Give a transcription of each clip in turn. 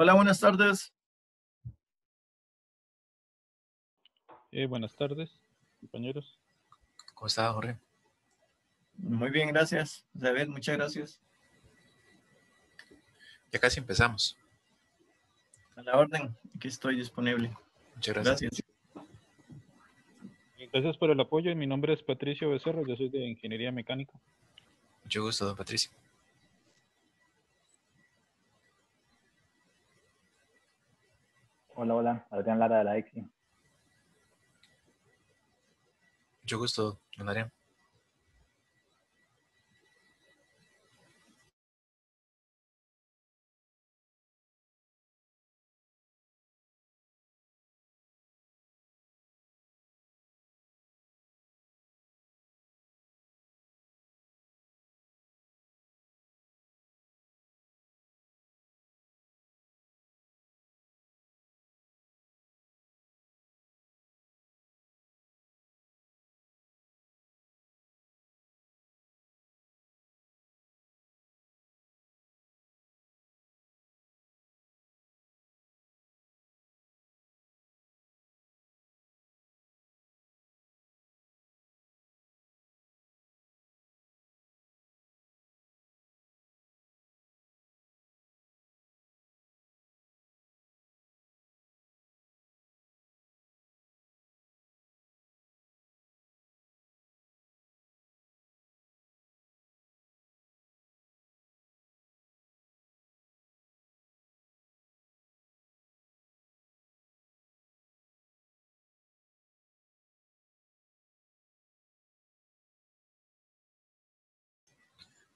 Hola, buenas tardes. Buenas tardes, compañeros. ¿Cómo está, Jorge? Muy bien, gracias. David, muchas gracias. Ya casi empezamos. A la orden, aquí estoy disponible. Muchas gracias. Gracias. Gracias por el apoyo. Mi nombre es Patricio Becerra, yo soy de Ingeniería Mecánica. Mucho gusto, don Patricio. Hola, Adrián Lara de la EXI. Mucho gusto, don Adrián.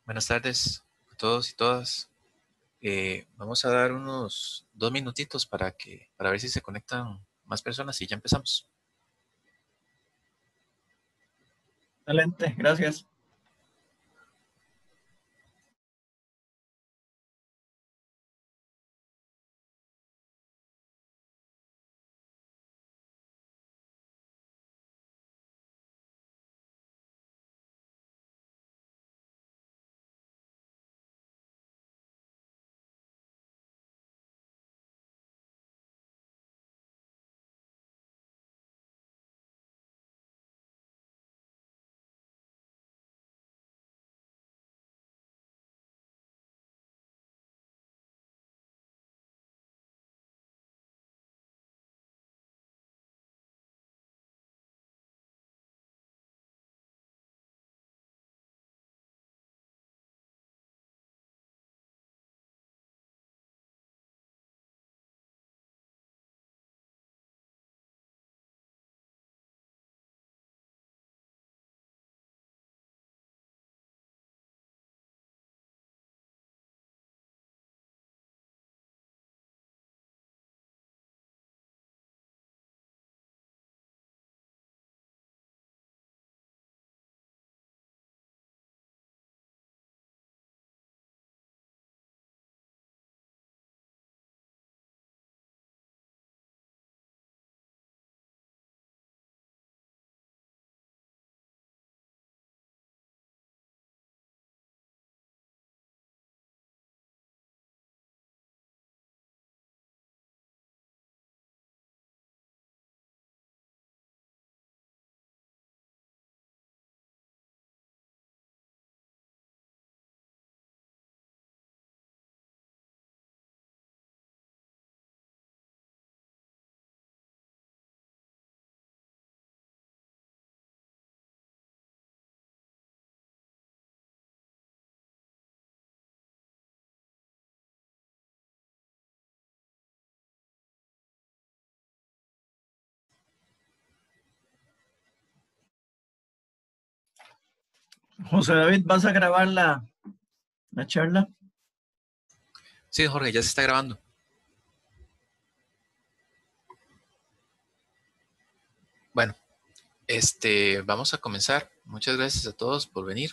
Buenas tardes a todos y todas. Vamos a dar unos 2 minutitos para ver si se conectan más personas y ya empezamos. Excelente, gracias. José David, ¿vas a grabar la charla? Sí, Jorge, ya se está grabando. Bueno, vamos a comenzar. Muchas gracias a todos por venir.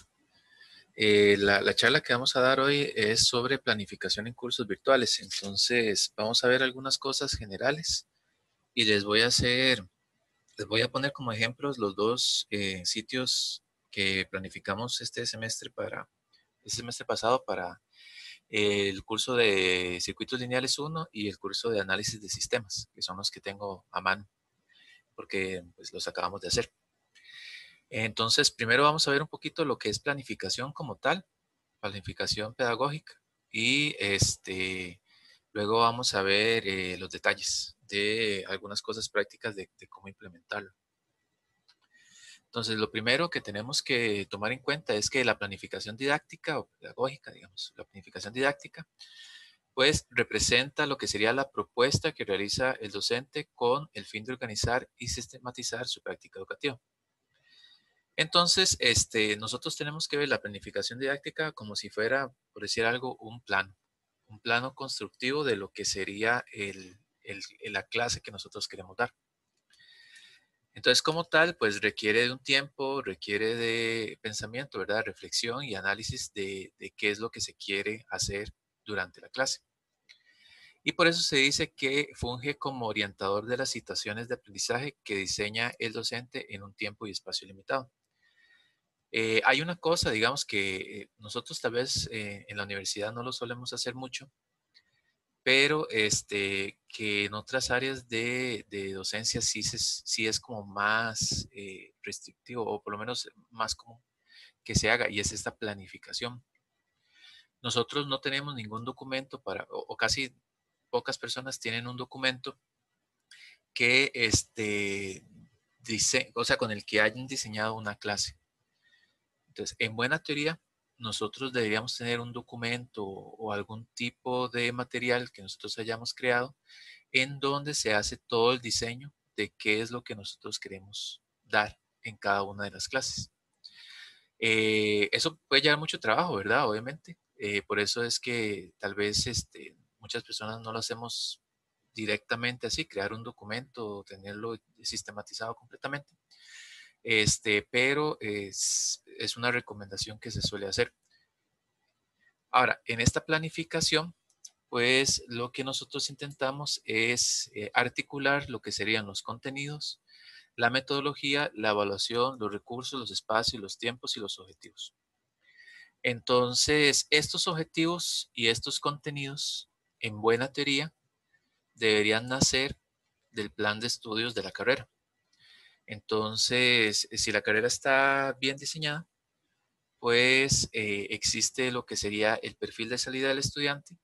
La charla que vamos a dar hoy es sobre planificación en cursos virtuales. Entonces, vamos a ver algunas cosas generales y les voy a poner como ejemplos los dos sitios que planificamos este semestre pasado para el curso de circuitos lineales 1 y el curso de análisis de sistemas, que son los que tengo a mano, porque pues, los acabamos de hacer. Entonces, primero vamos a ver un poquito lo que es planificación como tal, planificación pedagógica, y luego vamos a ver los detalles de algunas cosas prácticas de cómo implementarlo. Entonces, lo primero que tenemos que tomar en cuenta es que la planificación didáctica o pedagógica, digamos, la planificación didáctica, pues representa lo que sería la propuesta que realiza el docente con el fin de organizar y sistematizar su práctica educativa. Entonces, nosotros tenemos que ver la planificación didáctica como si fuera, por decir algo, un plano constructivo de lo que sería la clase que nosotros queremos dar. Entonces, como tal, pues requiere de un tiempo, requiere de pensamiento, ¿verdad? Reflexión y análisis de qué es lo que se quiere hacer durante la clase. Y por eso se dice que funge como orientador de las situaciones de aprendizaje que diseña el docente en un tiempo y espacio limitado. Hay una cosa, digamos, que nosotros tal vez en la universidad no lo solemos hacer mucho, pero que en otras áreas de docencia sí es como más restrictivo, o por lo menos más común que se haga, y es esta planificación. Nosotros no tenemos ningún documento o casi pocas personas tienen un documento que o sea, con el que hayan diseñado una clase. Entonces, en buena teoría, nosotros deberíamos tener un documento o algún tipo de material que nosotros hayamos creado en donde se hace todo el diseño de qué es lo que nosotros queremos dar en cada una de las clases. Eso puede llevar mucho trabajo, ¿verdad? Obviamente. Por eso es que tal vez muchas personas no lo hacemos directamente así, crear un documento o tenerlo sistematizado completamente. Pero es una recomendación que se suele hacer. Ahora, en esta planificación, pues lo que nosotros intentamos es articular lo que serían los contenidos, la metodología, la evaluación, los recursos, los espacios, los tiempos y los objetivos. Entonces, estos objetivos y estos contenidos, en buena teoría, deberían nacer del plan de estudios de la carrera. Entonces, si la carrera está bien diseñada, pues existe lo que sería el perfil de salida del estudiante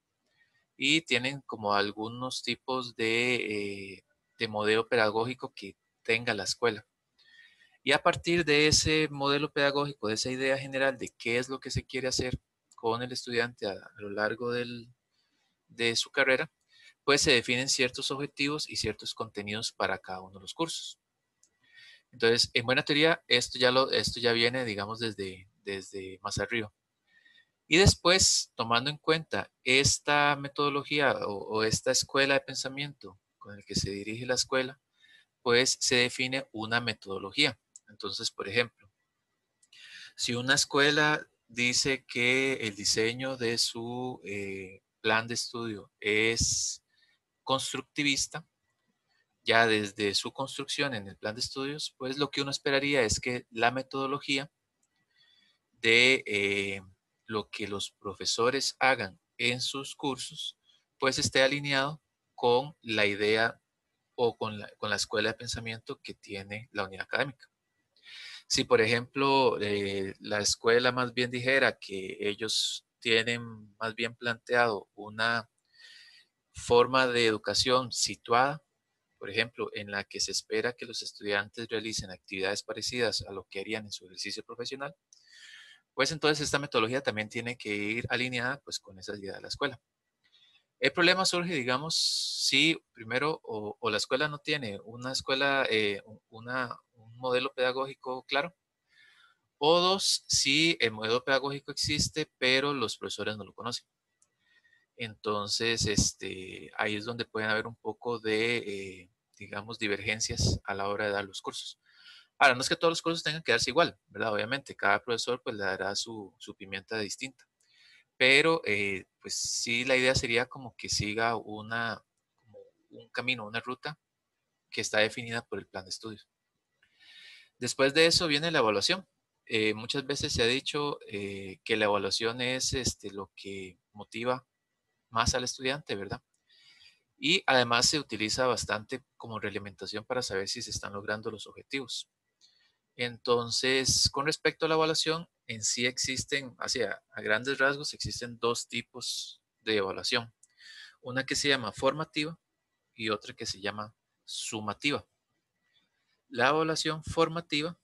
y tienen como algunos tipos de modelo pedagógico que tenga la escuela. Y a partir de ese modelo pedagógico, de esa idea general de qué es lo que se quiere hacer con el estudiante a lo largo de su carrera, pues se definen ciertos objetivos y ciertos contenidos para cada uno de los cursos. Entonces, en buena teoría, esto ya viene, digamos, desde más arriba. Y después, tomando en cuenta esta metodología o esta escuela de pensamiento con el que se dirige la escuela, pues se define una metodología. Entonces, por ejemplo, si una escuela dice que el diseño de su plan de estudio es constructivista, ya desde su construcción en el plan de estudios, pues lo que uno esperaría es que la metodología de lo que los profesores hagan en sus cursos, pues esté alineado con la idea o con la escuela de pensamiento que tiene la unidad académica. Si, por ejemplo, la escuela más bien dijera que ellos tienen más bien planteado una forma de educación situada, por ejemplo, en la que se espera que los estudiantes realicen actividades parecidas a lo que harían en su ejercicio profesional, pues entonces esta metodología también tiene que ir alineada pues con esa idea de la escuela. El problema surge, digamos, si primero o la escuela no tiene una escuela, un modelo pedagógico claro, o dos, si el modelo pedagógico existe, pero los profesores no lo conocen. Entonces, ahí es donde pueden haber un poco de, digamos, divergencias a la hora de dar los cursos. Ahora, no es que todos los cursos tengan que darse igual, ¿verdad? Obviamente, cada profesor pues le dará su pimienta distinta. Pero, pues sí, la idea sería como que siga como un camino, una ruta que está definida por el plan de estudios. Después de eso viene la evaluación. Muchas veces se ha dicho que la evaluación es lo que motiva más al estudiante, ¿verdad? Y además se utiliza bastante como realimentación para saber si se están logrando los objetivos. Entonces, con respecto a la evaluación, en sí existen, a grandes rasgos, existen dos tipos de evaluación. Una que se llama formativa y otra que se llama sumativa. La evaluación formativa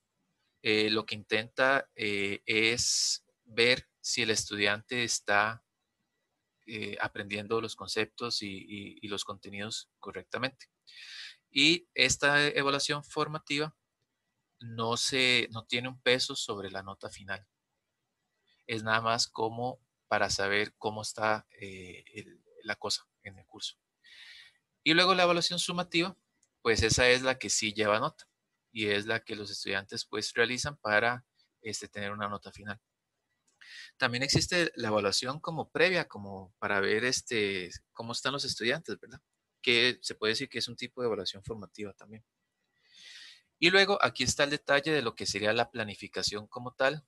lo que intenta es ver si el estudiante está aprendiendo los conceptos y los contenidos correctamente. Y esta evaluación formativa no tiene un peso sobre la nota final. Es nada más como para saber cómo está la cosa en el curso. Y luego la evaluación sumativa, pues esa es la que sí lleva nota y es la que los estudiantes pues realizan para tener una nota final. También existe la evaluación como previa, como para ver cómo están los estudiantes, ¿verdad? Que se puede decir que es un tipo de evaluación formativa también. Y luego aquí está el detalle de lo que sería la planificación como tal,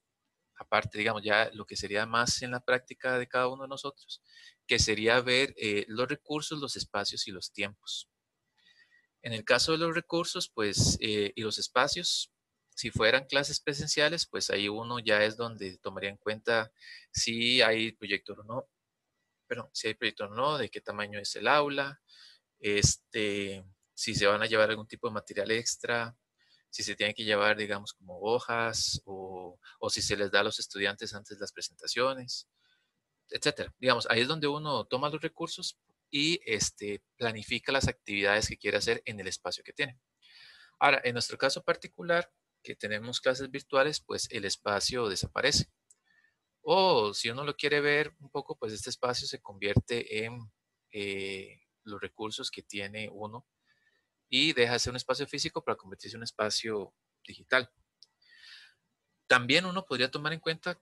aparte, digamos, ya lo que sería más en la práctica de cada uno de nosotros, que sería ver los recursos, los espacios y los tiempos. En el caso de los recursos, pues, y los espacios, si fueran clases presenciales, pues ahí uno ya es donde tomaría en cuenta si hay proyector o no, si hay proyector o no, de qué tamaño es el aula, si se van a llevar algún tipo de material extra, si se tiene que llevar, digamos, como hojas o si se les da a los estudiantes antes las presentaciones, etcétera. Digamos, ahí es donde uno toma los recursos y planifica las actividades que quiere hacer en el espacio que tiene. Ahora, en nuestro caso particular, que tenemos clases virtuales, pues el espacio desaparece. O si uno lo quiere ver un poco, pues este espacio se convierte en los recursos que tiene uno y deja de ser un espacio físico para convertirse en un espacio digital. También uno podría tomar en cuenta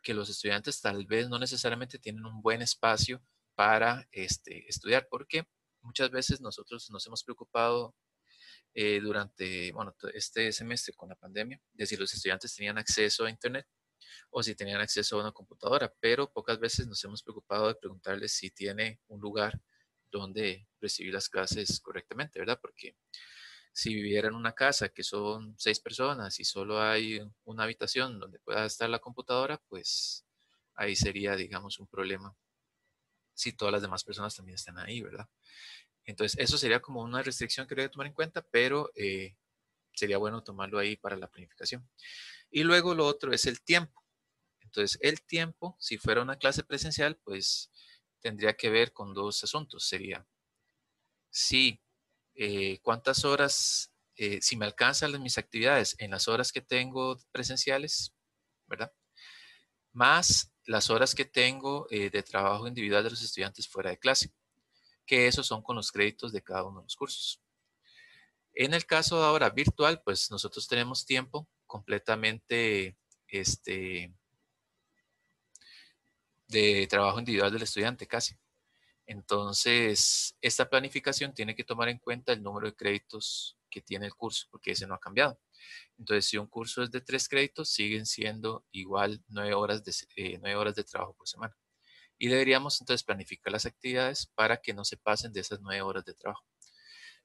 que los estudiantes tal vez no necesariamente tienen un buen espacio para estudiar, porque muchas veces nosotros nos hemos preocupado durante este semestre con la pandemia de si los estudiantes tenían acceso a Internet o si tenían acceso a una computadora, pero pocas veces nos hemos preocupado de preguntarles si tiene un lugar donde recibir las clases correctamente, ¿verdad? Porque si viviera en una casa que son 6 personas y solo hay una habitación donde pueda estar la computadora, pues ahí sería, digamos, un problema si todas las demás personas también están ahí, ¿verdad? Entonces, eso sería como una restricción que debe tomar en cuenta, pero sería bueno tomarlo ahí para la planificación. Y luego lo otro es el tiempo. Entonces, el tiempo, si fuera una clase presencial, pues tendría que ver con dos asuntos. Sería si cuántas horas, si me alcanzan mis actividades en las horas que tengo presenciales, ¿verdad? Más las horas que tengo de trabajo individual de los estudiantes fuera de clase, que esos son con los créditos de cada uno de los cursos. En el caso ahora virtual, pues nosotros tenemos tiempo completamente de trabajo individual del estudiante casi. Entonces, esta planificación tiene que tomar en cuenta el número de créditos que tiene el curso, porque ese no ha cambiado. Entonces, si un curso es de 3 créditos, siguen siendo igual 9 horas de trabajo por semana. Y deberíamos entonces planificar las actividades para que no se pasen de esas 9 horas de trabajo.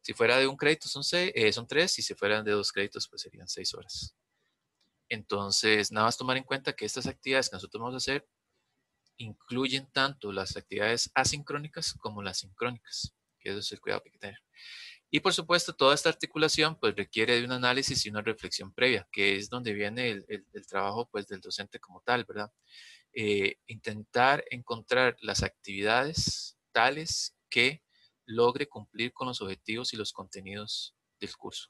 Si fuera de un crédito son 3, y si fueran de 2 créditos, pues serían 6 horas. Entonces, nada más tomar en cuenta que estas actividades que nosotros vamos a hacer incluyen tanto las actividades asincrónicas como las sincrónicas, que eso es el cuidado que hay que tener. Y por supuesto, toda esta articulación pues requiere de un análisis y una reflexión previa, que es donde viene el trabajo pues del docente como tal, ¿verdad? Intentar encontrar las actividades tales que logre cumplir con los objetivos y los contenidos del curso.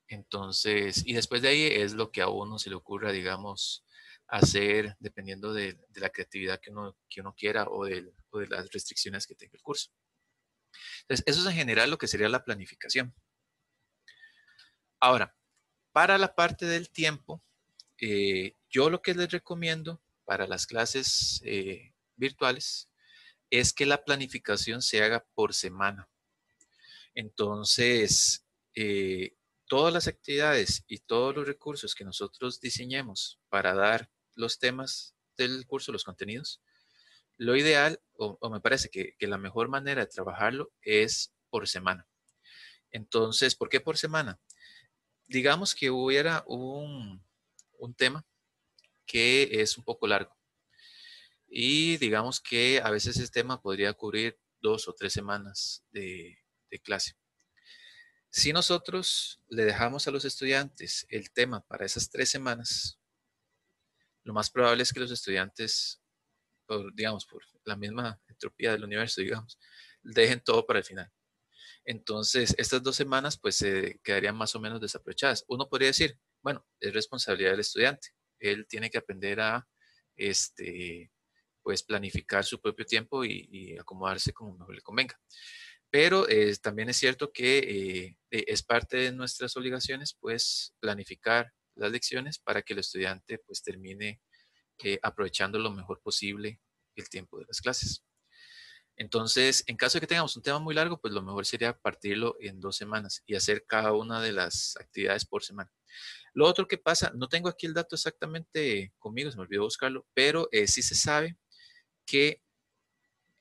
Entonces, y después de ahí es lo que a uno se le ocurra, digamos, hacer dependiendo de la creatividad que uno quiera o de las restricciones que tenga el curso. Entonces, eso es en general lo que sería la planificación. Ahora, para la parte del tiempo, yo lo que les recomiendo para las clases virtuales es que la planificación se haga por semana. Entonces, todas las actividades y todos los recursos que nosotros diseñemos para dar los temas del curso, los contenidos, Lo ideal, o me parece que la mejor manera de trabajarlo es por semana. Entonces, ¿por qué por semana? Digamos que hubiera un tema que es un poco largo y digamos que a veces ese tema podría cubrir 2 o 3 semanas de clase. Si nosotros le dejamos a los estudiantes el tema para esas 3 semanas, lo más probable es que los estudiantes, digamos, por la misma entropía del universo, digamos, dejen todo para el final. Entonces, estas 2 semanas pues se quedarían más o menos desaprovechadas. Uno podría decir, bueno, es responsabilidad del estudiante. Él tiene que aprender a, pues, planificar su propio tiempo y acomodarse como mejor le convenga. Pero también es cierto que es parte de nuestras obligaciones, pues, planificar las lecciones para que el estudiante pues termine aprovechando lo mejor posible el tiempo de las clases. Entonces, en caso de que tengamos un tema muy largo, pues lo mejor sería partirlo en 2 semanas y hacer cada una de las actividades por semana. Lo otro que pasa, no tengo aquí el dato exactamente conmigo, se me olvidó buscarlo, pero sí se sabe que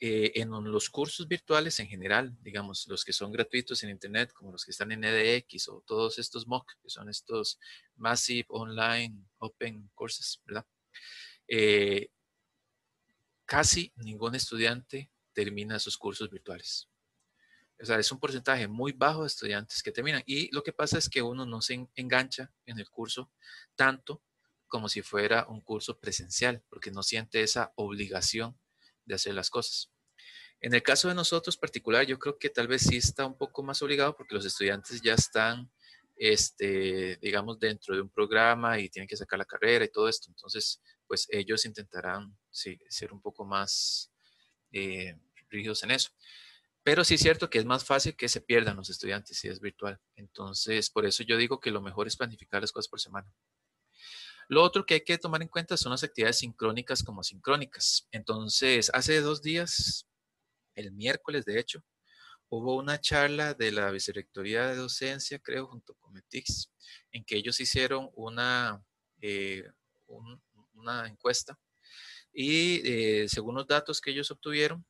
en los cursos virtuales en general, digamos, los que son gratuitos en Internet, como los que están en edX o todos estos MOOC, que son estos Massive Online Open Courses, ¿verdad? Casi ningún estudiante termina sus cursos virtuales. O sea, es un porcentaje muy bajo de estudiantes que terminan. Y lo que pasa es que uno no se engancha en el curso tanto como si fuera un curso presencial, porque no siente esa obligación de hacer las cosas. En el caso de nosotros particular, yo creo que tal vez sí está un poco más obligado porque los estudiantes ya están, digamos, dentro de un programa y tienen que sacar la carrera y todo esto. Entonces, pues ellos intentarán sí, ser un poco más eh, rígidos en eso. Pero sí es cierto que es más fácil que se pierdan los estudiantes si es virtual. Entonces, por eso yo digo que lo mejor es planificar las cosas por semana. Lo otro que hay que tomar en cuenta son las actividades sincrónicas como asincrónicas. Entonces, hace 2 días, el miércoles de hecho, hubo una charla de la Vicerrectoría de Docencia, creo, junto con METIX, en que ellos hicieron eh, una encuesta y según los datos que ellos obtuvieron,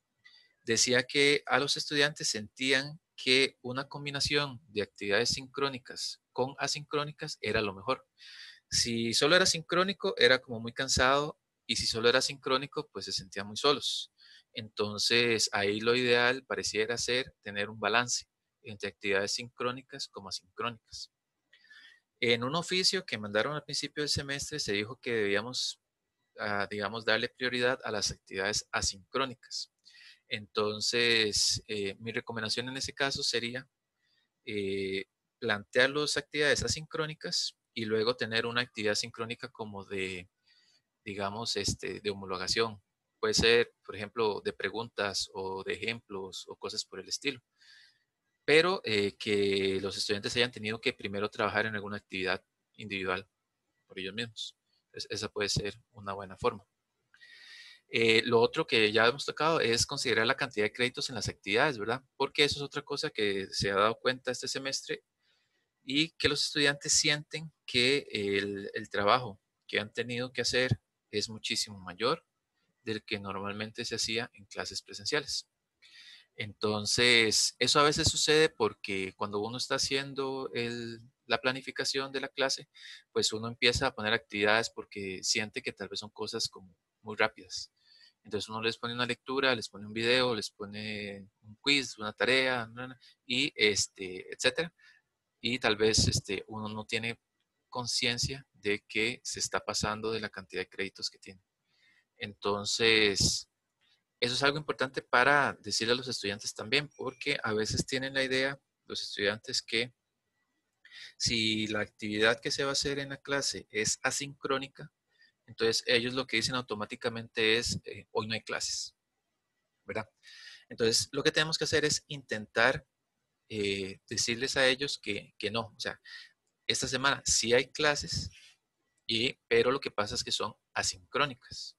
decía que a los estudiantes sentían que una combinación de actividades sincrónicas con asincrónicas era lo mejor. Si solo era sincrónico, era como muy cansado, y si solo era sincrónico, pues se sentían muy solos. Entonces, ahí lo ideal pareciera ser tener un balance entre actividades sincrónicas como asincrónicas. En un oficio que mandaron al principio del semestre se dijo que debíamos, digamos, darle prioridad a las actividades asincrónicas. Entonces, mi recomendación en ese caso sería eh, plantear las actividades asincrónicas y luego tener una actividad sincrónica como de, digamos, de homologación. Puede ser, por ejemplo, de preguntas o de ejemplos o cosas por el estilo. Pero que los estudiantes hayan tenido que primero trabajar en alguna actividad individual por ellos mismos. Entonces, esa puede ser una buena forma. Lo otro que ya hemos tocado es considerar la cantidad de créditos en las actividades, ¿verdad? Porque eso es otra cosa que se ha dado cuenta este semestre y que los estudiantes sienten que el trabajo que han tenido que hacer es muchísimo mayor del que normalmente se hacía en clases presenciales. Entonces, eso a veces sucede porque cuando uno está haciendo la planificación de la clase, pues uno empieza a poner actividades porque siente que tal vez son cosas como muy rápidas. Entonces uno les pone una lectura, les pone un video, les pone un quiz, una tarea, y etcétera. Y tal vez uno no tiene conciencia de que se está pasando de la cantidad de créditos que tiene. Entonces, eso es algo importante para decirle a los estudiantes también, porque a veces tienen la idea los estudiantes que si la actividad que se va a hacer en la clase es asincrónica, entonces ellos lo que dicen automáticamente es, hoy no hay clases, ¿verdad? Entonces, lo que tenemos que hacer es intentar decirles a ellos que no, o sea, esta semana sí hay clases, pero lo que pasa es que son asincrónicas.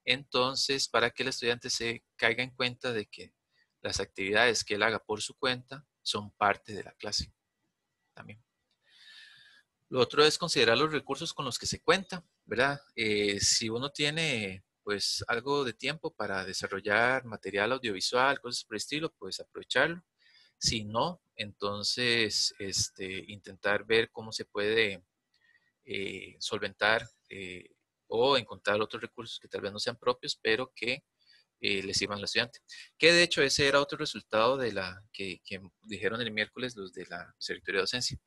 Entonces, para que el estudiante se caiga en cuenta de que las actividades que él haga por su cuenta son parte de la clase también. Lo otro es considerar los recursos con los que se cuenta, ¿verdad? Si uno tiene, pues algo de tiempo para desarrollar material audiovisual, cosas por el estilo, pues aprovecharlo. Si no, entonces intentar ver cómo se puede solventar o encontrar otros recursos que tal vez no sean propios, pero que le sirvan al estudiante. Que de hecho ese era otro resultado de la que dijeron el miércoles los de la Secretaría de Docencia,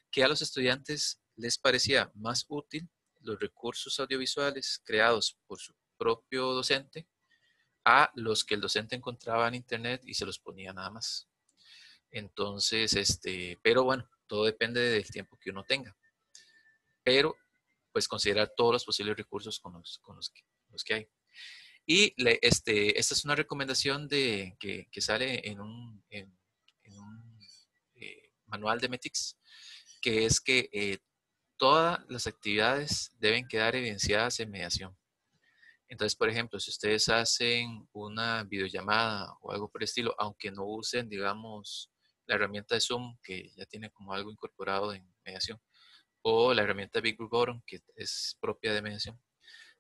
que a los estudiantes les parecía más útil los recursos audiovisuales creados por su propio docente a los que el docente encontraba en internet y se los ponía nada más. Entonces, pero bueno, todo depende del tiempo que uno tenga. Pero, pues considerar todos los posibles recursos con los que hay. Y esta es una recomendación que sale en un manual de METICS, que es que todas las actividades deben quedar evidenciadas en mediación. Entonces, por ejemplo, si ustedes hacen una videollamada o algo por el estilo, aunque no usen, digamos, la herramienta de Zoom, que ya tiene como algo incorporado en mediación, o la herramienta Big Blue Button, que es propia de mediación,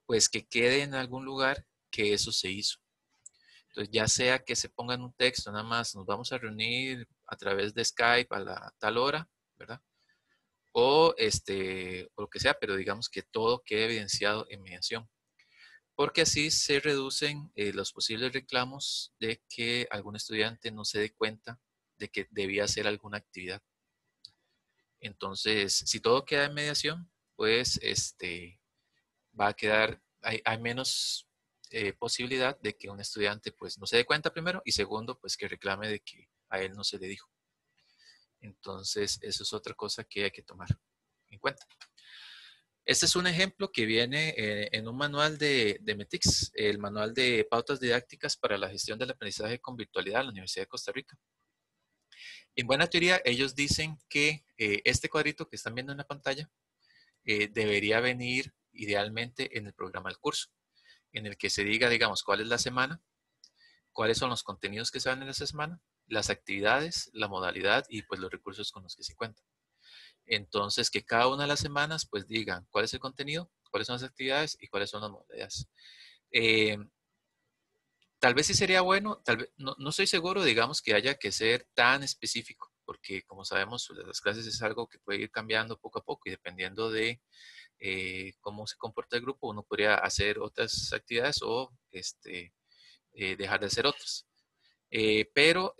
pues que quede en algún lugar que eso se hizo. Entonces, ya sea que se ponga en un texto, nada más, nos vamos a reunir a través de Skype a la tal hora, ¿verdad? O lo que sea, pero digamos que todo quede evidenciado en mediación. Porque así se reducen los posibles reclamos de que algún estudiante no se dé cuenta de que debía hacer alguna actividad. Entonces, si todo queda en mediación, pues va a quedar, hay menos posibilidad de que un estudiante pues no se dé cuenta primero y segundo, pues que reclame de que a él no se le dijo. Entonces, eso es otra cosa que hay que tomar en cuenta. Este es un ejemplo que viene en un manual de METICS, el manual de pautas didácticas para la gestión del aprendizaje con virtualidad de la Universidad de Costa Rica. En buena teoría, ellos dicen que este cuadrito que están viendo en la pantalla debería venir idealmente en el programa del curso, en el que se diga, digamos, cuál es la semana, cuáles son los contenidos que se van en esa semana, las actividades, la modalidad y pues los recursos con los que se cuentan. Entonces, que cada una de las semanas pues digan cuál es el contenido, cuáles son las actividades y cuáles son las modalidades. Tal vez sí sería bueno, tal vez, no estoy seguro, digamos, que haya que ser tan específico, porque como sabemos, las clases es algo que puede ir cambiando poco a poco y dependiendo de cómo se comporta el grupo, uno podría hacer otras actividades o dejar de hacer otras. Pero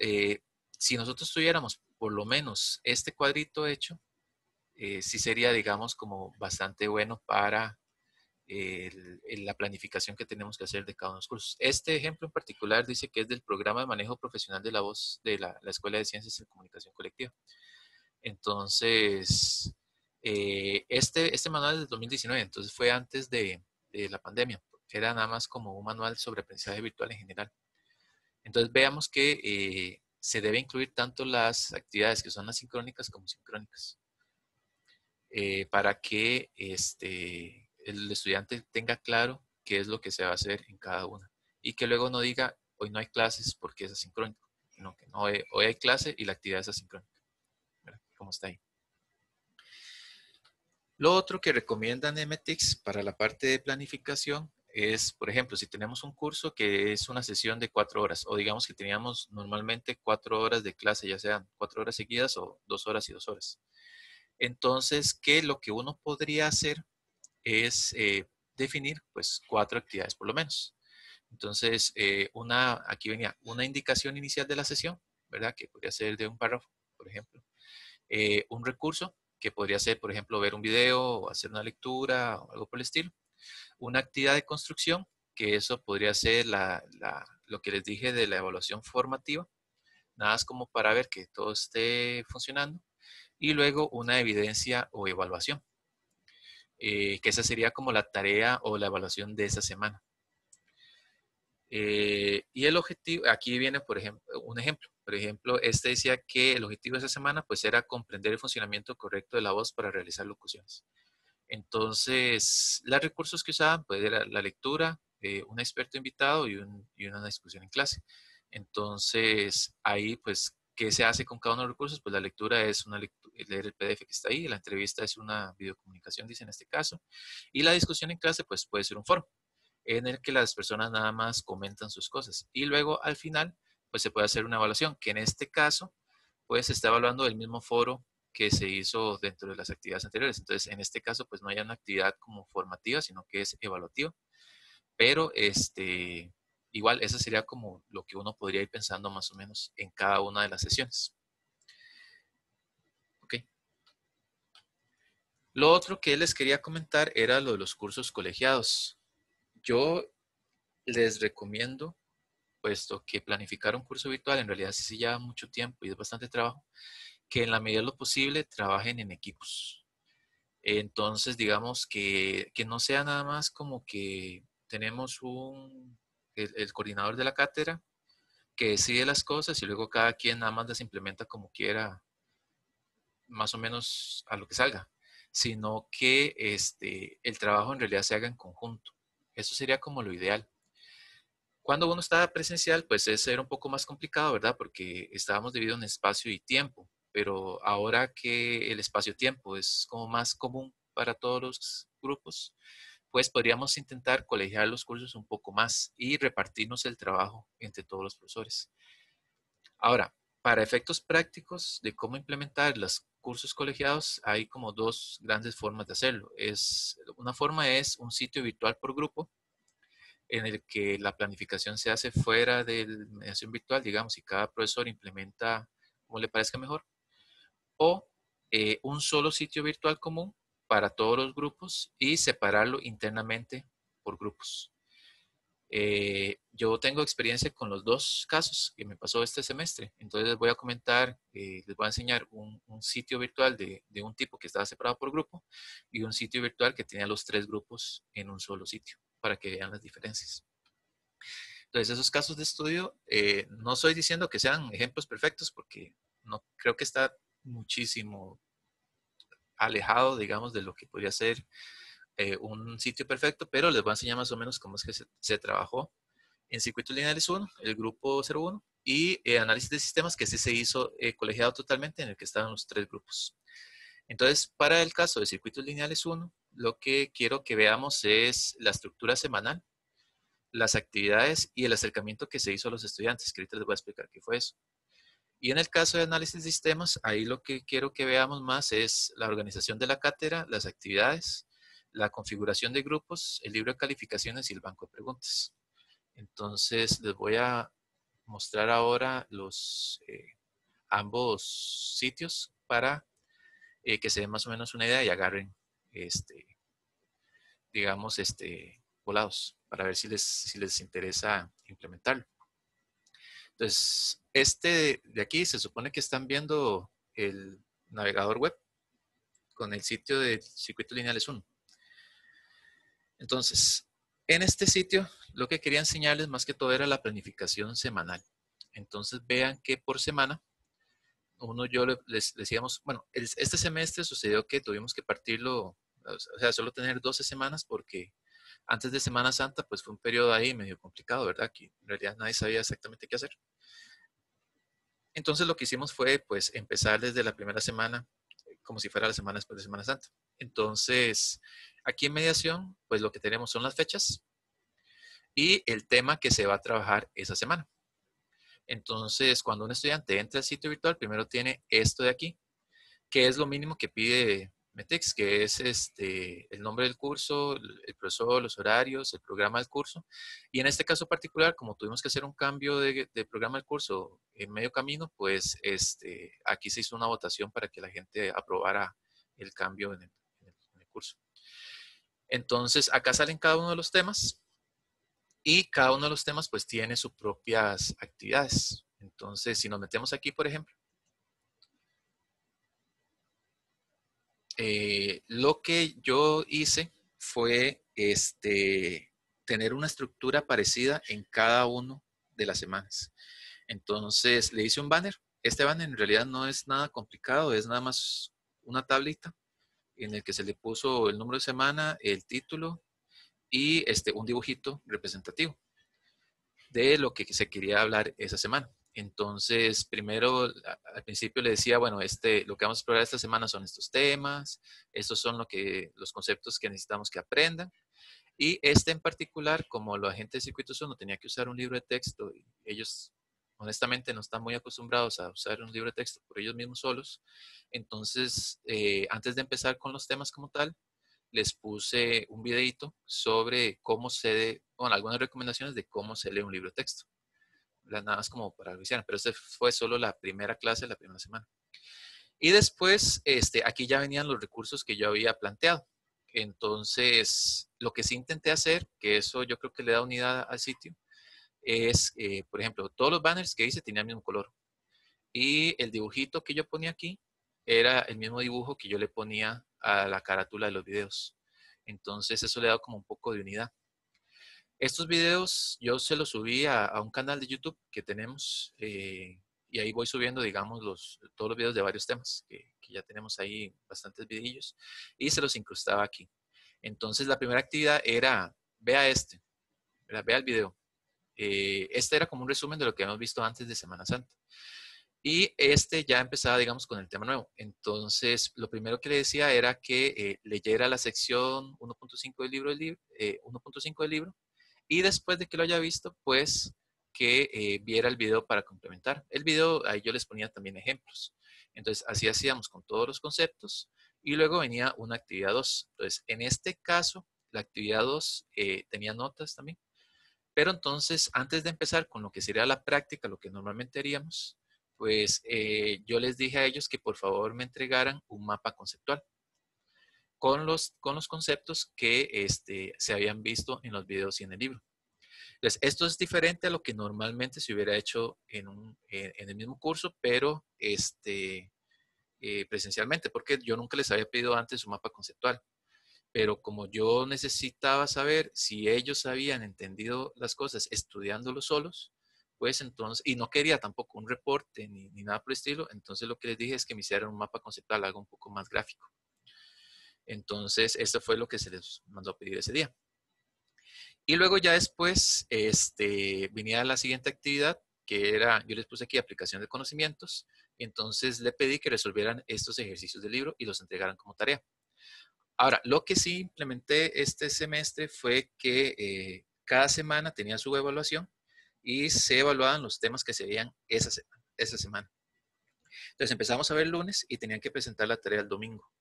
si nosotros tuviéramos por lo menos este cuadrito hecho, sí sería, digamos, como bastante bueno para la planificación que tenemos que hacer de cada uno de los cursos. Este ejemplo en particular dice que es del programa de manejo profesional de la voz de la Escuela de Ciencias de Comunicación Colectiva. Entonces, este manual es del 2019, entonces fue antes de la pandemia. Era nada más como un manual sobre aprendizaje virtual en general. Entonces veamos que se debe incluir tanto las actividades que son asincrónicas como sincrónicas. Para que el estudiante tenga claro qué es lo que se va a hacer en cada una. Y que luego no diga, hoy no hay clases porque es asincrónico, sino que no, hoy hay clase y la actividad es asincrónica. ¿Verdad? ¿Cómo está ahí? Lo otro que recomiendan METICS para la parte de planificación es, por ejemplo, si tenemos un curso que es una sesión de 4 horas, o digamos que teníamos normalmente 4 horas de clase, ya sean 4 horas seguidas o 2 horas y 2 horas. Entonces, que lo que uno podría hacer es definir pues 4 actividades por lo menos. Entonces, aquí venía una indicación inicial de la sesión, ¿verdad? Que podría ser de un párrafo, por ejemplo. Un recurso, que podría ser, por ejemplo, ver un video o hacer una lectura o algo por el estilo. Una actividad de construcción, que eso podría ser lo que les dije de la evaluación formativa, nada más como para ver que todo esté funcionando. Y luego una evidencia o evaluación, que esa sería como la tarea o la evaluación de esa semana. Y el objetivo, aquí viene por ejemplo, un ejemplo. Por ejemplo, decía que el objetivo de esa semana pues era comprender el funcionamiento correcto de la voz para realizar locuciones. Entonces, los recursos que usaban pues era la lectura, un experto invitado y una discusión en clase. Entonces, ahí pues, ¿qué se hace con cada uno de los recursos? Pues la lectura es leer el PDF que está ahí, la entrevista es una videocomunicación, dice en este caso, y la discusión en clase pues puede ser un foro. en el que las personas nada más comentan sus cosas. Y luego al final, pues se puede hacer una evaluación, que en este caso, pues se está evaluando el mismo foro que se hizo dentro de las actividades anteriores. Entonces, en este caso, pues no hay una actividad como formativa, sino que es evaluativa. Pero igual, eso sería como lo que uno podría ir pensando más o menos en cada una de las sesiones. Ok. Lo otro que les quería comentar era lo de los cursos colegiados. Yo les recomiendo, puesto que planificar un curso virtual en realidad sí lleva mucho tiempo y es bastante trabajo, que en la medida de lo posible trabajen en equipos. Entonces, digamos que no sea nada más como que tenemos el coordinador de la cátedra que decide las cosas y luego cada quien nada más las implementa como quiera, más o menos a lo que salga, sino que el trabajo en realidad se haga en conjunto. Eso sería como lo ideal. Cuando uno está presencial, pues era un poco más complicado, ¿verdad? Porque estábamos divididos en espacio y tiempo, pero ahora que el espacio-tiempo es como más común para todos los grupos, pues podríamos intentar colegiar los cursos un poco más y repartirnos el trabajo entre todos los profesores. Ahora, para efectos prácticos de cómo implementar los cursos colegiados, hay como dos grandes formas de hacerlo. Una forma es un sitio virtual por grupo, en el que la planificación se hace fuera de la mediación virtual, digamos, y cada profesor implementa como le parezca mejor, o un solo sitio virtual común para todos los grupos y separarlo internamente por grupos. Yo tengo experiencia con los dos casos que me pasó este semestre, entonces les voy a comentar, les voy a enseñar un sitio virtual de un tipo que estaba separado por grupo y un sitio virtual que tenía los 3 grupos en un solo sitio, para que vean las diferencias. Entonces, esos casos de estudio, no estoy diciendo que sean ejemplos perfectos porque no creo que está muchísimo alejado, digamos, de lo que podría ser un sitio perfecto, pero les voy a enseñar más o menos cómo es que se trabajó en circuitos lineales 1, el grupo 01, y análisis de sistemas, que sí se hizo colegiado totalmente, en el que estaban los 3 grupos. Entonces, para el caso de circuitos lineales 1, lo que quiero que veamos es la estructura semanal, las actividades y el acercamiento que se hizo a los estudiantes, que ahorita les voy a explicar qué fue eso. Y en el caso de análisis de sistemas, ahí lo que quiero que veamos más es la organización de la cátedra, las actividades, la configuración de grupos, el libro de calificaciones y el banco de preguntas. Entonces, les voy a mostrar ahora ambos sitios para que se den más o menos una idea y agarren, digamos, volados para ver si les interesa implementarlo. Entonces, de aquí se supone que están viendo el navegador web con el sitio de Circuitos Lineales 1. Entonces, en este sitio, lo que quería enseñarles más que todo era la planificación semanal. Entonces, vean que por semana, les decíamos, bueno, este semestre sucedió que tuvimos que partirlo, o sea, solo tener 12 semanas porque antes de Semana Santa, pues fue un periodo ahí medio complicado, ¿verdad? Que en realidad nadie sabía exactamente qué hacer. Entonces lo que hicimos fue pues empezar desde la primera semana, como si fuera la semana después de Semana Santa. Entonces, aquí en mediación, pues lo que tenemos son las fechas y el tema que se va a trabajar esa semana. Entonces, cuando un estudiante entra al sitio virtual, primero tiene esto de aquí, que es lo mínimo que pide METEX, que es el nombre del curso, el profesor, los horarios, el programa del curso. Y en este caso particular, como tuvimos que hacer un cambio de programa del curso en medio camino, pues aquí se hizo una votación para que la gente aprobara el cambio en el curso. Entonces, acá salen cada uno de los temas y cada uno de los temas pues tiene sus propias actividades. Entonces, si nos metemos aquí, por ejemplo, lo que yo hice fue tener una estructura parecida en cada una de las semanas. Entonces le hice un banner. Este banner en realidad no es nada complicado, es nada más una tablita en el que se le puso el número de semana, el título y un dibujito representativo de lo que se quería hablar esa semana. Entonces, primero, al principio le decía, bueno, lo que vamos a explorar esta semana son estos temas, estos son los conceptos que necesitamos que aprendan. Y este en particular, como la gente de Circuitos 1 tenía que usar un libro de texto, y ellos honestamente no están muy acostumbrados a usar un libro de texto por ellos mismos solos, entonces antes de empezar con los temas como tal, les puse un videito sobre cómo bueno, algunas recomendaciones de cómo se lee un libro de texto. Nada más como para que lo hicieran, pero esa fue solo la primera clase, la primera semana. Y después, aquí ya venían los recursos que yo había planteado. Entonces, lo que sí intenté hacer, que eso yo creo que le da unidad al sitio, es, por ejemplo, todos los banners que hice tenían el mismo color. Y el dibujito que yo ponía aquí era el mismo dibujo que yo le ponía a la carátula de los videos. Entonces, eso le da como un poco de unidad. Estos videos yo se los subí a un canal de YouTube que tenemos y ahí voy subiendo, digamos, todos los videos de varios temas que ya tenemos ahí bastantes videillos y se los incrustaba aquí. Entonces la primera actividad era, vea vea el video. Este era como un resumen de lo que habíamos visto antes de Semana Santa. Y ya empezaba, digamos, con el tema nuevo. Entonces, lo primero que le decía era que leyera la sección 1.5 del libro, 1.5 del libro, y después de que lo haya visto, pues que viera el video para complementar. El video, ahí yo les ponía también ejemplos. Entonces, así hacíamos con todos los conceptos y luego venía una actividad 2. Entonces, en este caso, la actividad 2 tenía notas también. Pero entonces, antes de empezar con lo que sería la práctica, lo que normalmente haríamos, pues yo les dije a ellos que por favor me entregaran un mapa conceptual con los conceptos que se habían visto en los videos y en el libro. Entonces, esto es diferente a lo que normalmente se hubiera hecho en el mismo curso, pero presencialmente, porque yo nunca les había pedido antes un mapa conceptual. Pero como yo necesitaba saber si ellos habían entendido las cosas estudiándolo solos, pues entonces, y no quería tampoco un reporte ni nada por el estilo, entonces lo que les dije es que me hicieran un mapa conceptual, algo un poco más gráfico. Entonces, esto fue lo que se les mandó a pedir ese día. Y luego ya después, venía la siguiente actividad, que era, yo les puse aquí aplicación de conocimientos, y entonces le pedí que resolvieran estos ejercicios del libro y los entregaran como tarea. Ahora, lo que sí implementé este semestre fue que cada semana tenía su evaluación y se evaluaban los temas que se veían esa semana. Entonces empezamos a ver el lunes y tenían que presentar la tarea el domingo.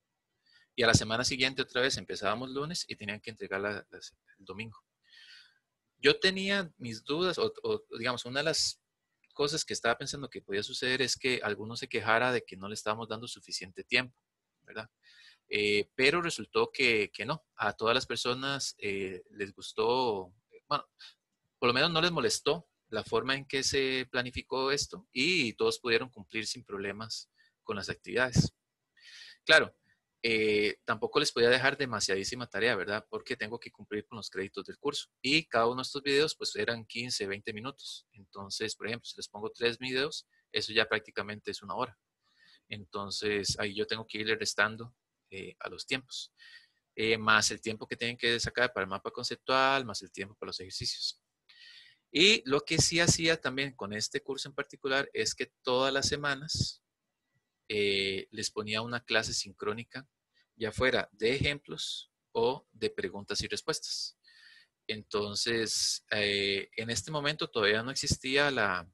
Y a la semana siguiente otra vez empezábamos lunes y tenían que entregarla el domingo. Yo tenía mis dudas, o digamos, una de las cosas que estaba pensando que podía suceder es que alguno se quejara de que no le estábamos dando suficiente tiempo, ¿verdad? Pero resultó que no, a todas las personas les gustó, bueno, por lo menos no les molestó la forma en que se planificó esto y todos pudieron cumplir sin problemas con las actividades. Claro, tampoco les podía dejar demasiadísima tarea, ¿verdad? Porque tengo que cumplir con los créditos del curso. Y cada uno de estos videos pues eran 15, 20 minutos. Entonces, por ejemplo, si les pongo 3 videos, eso ya prácticamente es 1 hora. Entonces, ahí yo tengo que irle restando a los tiempos. Más el tiempo que tienen que sacar para el mapa conceptual, más el tiempo para los ejercicios. Y lo que sí hacía también con este curso en particular es que todas las semanas les ponía una clase sincrónica, ya fuera de ejemplos o de preguntas y respuestas. Entonces, en este momento todavía no existía la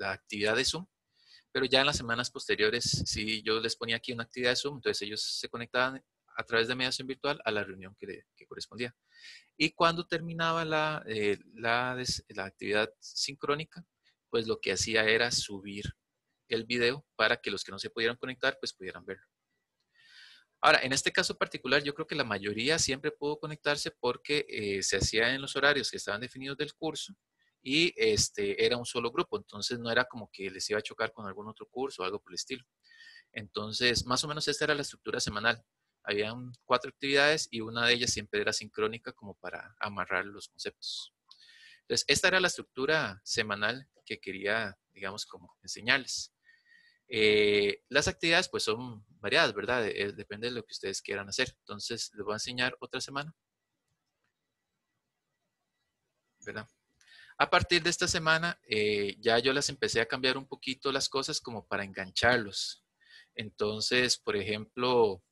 actividad de Zoom, pero ya en las semanas posteriores, sí, yo les ponía aquí una actividad de Zoom, entonces ellos se conectaban a través de mediación virtual a la reunión que correspondía. Y cuando terminaba la actividad sincrónica, pues lo que hacía era subir el video para que los que no se pudieran conectar, pues pudieran verlo. Ahora, en este caso particular, yo creo que la mayoría siempre pudo conectarse porque se hacía en los horarios que estaban definidos del curso y era un solo grupo, entonces no era como que les iba a chocar con algún otro curso o algo por el estilo. Entonces, más o menos esta era la estructura semanal. Habían 4 actividades y una de ellas siempre era sincrónica como para amarrar los conceptos. Entonces, esta era la estructura semanal que quería, digamos, como enseñarles. Las actividades pues son variadas, ¿verdad? Depende de lo que ustedes quieran hacer. Entonces, les voy a enseñar otra semana, ¿verdad? A partir de esta semana, ya yo las empecé a cambiar un poquito las cosas como para engancharlos. Entonces, por ejemplo,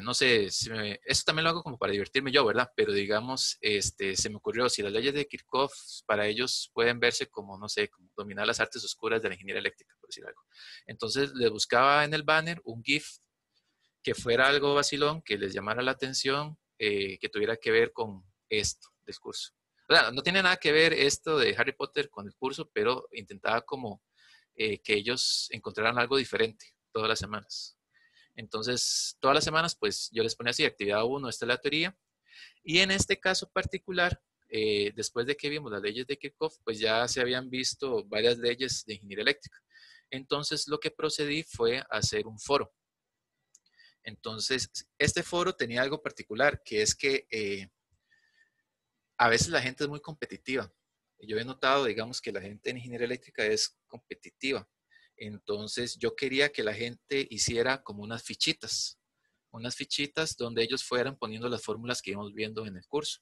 no sé, eso también lo hago como para divertirme yo, ¿verdad? Pero digamos, se me ocurrió, si las leyes de Kirchhoff para ellos pueden verse como, no sé, como dominar las artes oscuras de la ingeniería eléctrica, por decir algo. Entonces les buscaba en el banner un GIF que fuera algo vacilón, que les llamara la atención, que tuviera que ver con esto del curso. O sea, no tiene nada que ver esto de Harry Potter con el curso, pero intentaba como que ellos encontraran algo diferente todas las semanas. Entonces, todas las semanas, pues yo les ponía así, actividad 1, esta es la teoría. Y en este caso particular, después de que vimos las leyes de Kirchhoff, pues ya se habían visto varias leyes de ingeniería eléctrica. Entonces, lo que procedí fue hacer un foro. Entonces, este foro tenía algo particular, que es que a veces la gente es muy competitiva. Yo he notado, digamos, que la gente en ingeniería eléctrica es competitiva. Entonces, yo quería que la gente hiciera como unas fichitas donde ellos fueran poniendo las fórmulas que íbamos viendo en el curso.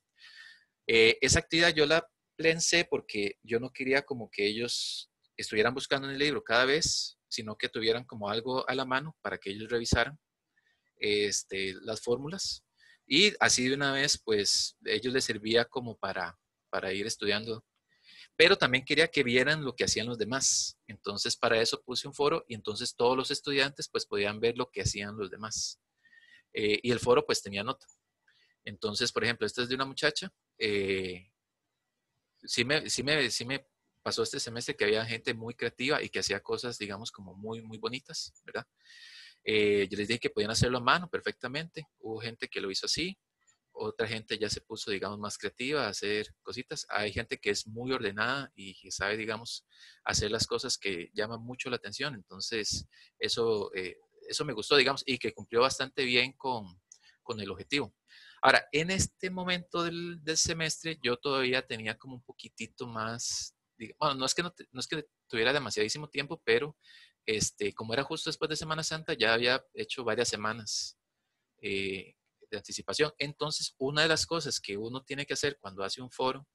Esa actividad yo la pensé porque yo no quería como que ellos estuvieran buscando en el libro cada vez, sino que tuvieran como algo a la mano para que ellos revisaran las fórmulas. Y así de una vez, pues, ellos les servía como para ir estudiando. Pero también quería que vieran lo que hacían los demás. Entonces, para eso puse un foro y entonces todos los estudiantes, pues, podían ver lo que hacían los demás. Y el foro, pues, tenía nota. Entonces, por ejemplo, esta es de una muchacha. Sí me pasó este semestre que había gente muy creativa y que hacía cosas, digamos, como muy, muy bonitas, ¿verdad? Yo les dije que podían hacerlo a mano perfectamente. Hubo gente que lo hizo así. Otra gente ya se puso, digamos, más creativa a hacer cositas. Hay gente que es muy ordenada y que sabe, digamos, hacer las cosas que llaman mucho la atención. Entonces, eso me gustó, digamos, y que cumplió bastante bien con el objetivo. Ahora, en este momento del semestre, yo todavía tenía como un poquitito más, bueno, no es que tuviera demasiadísimo tiempo, pero como era justo después de Semana Santa, ya había hecho varias semanas de anticipación. Entonces, una de las cosas que uno tiene que hacer cuando hace un foro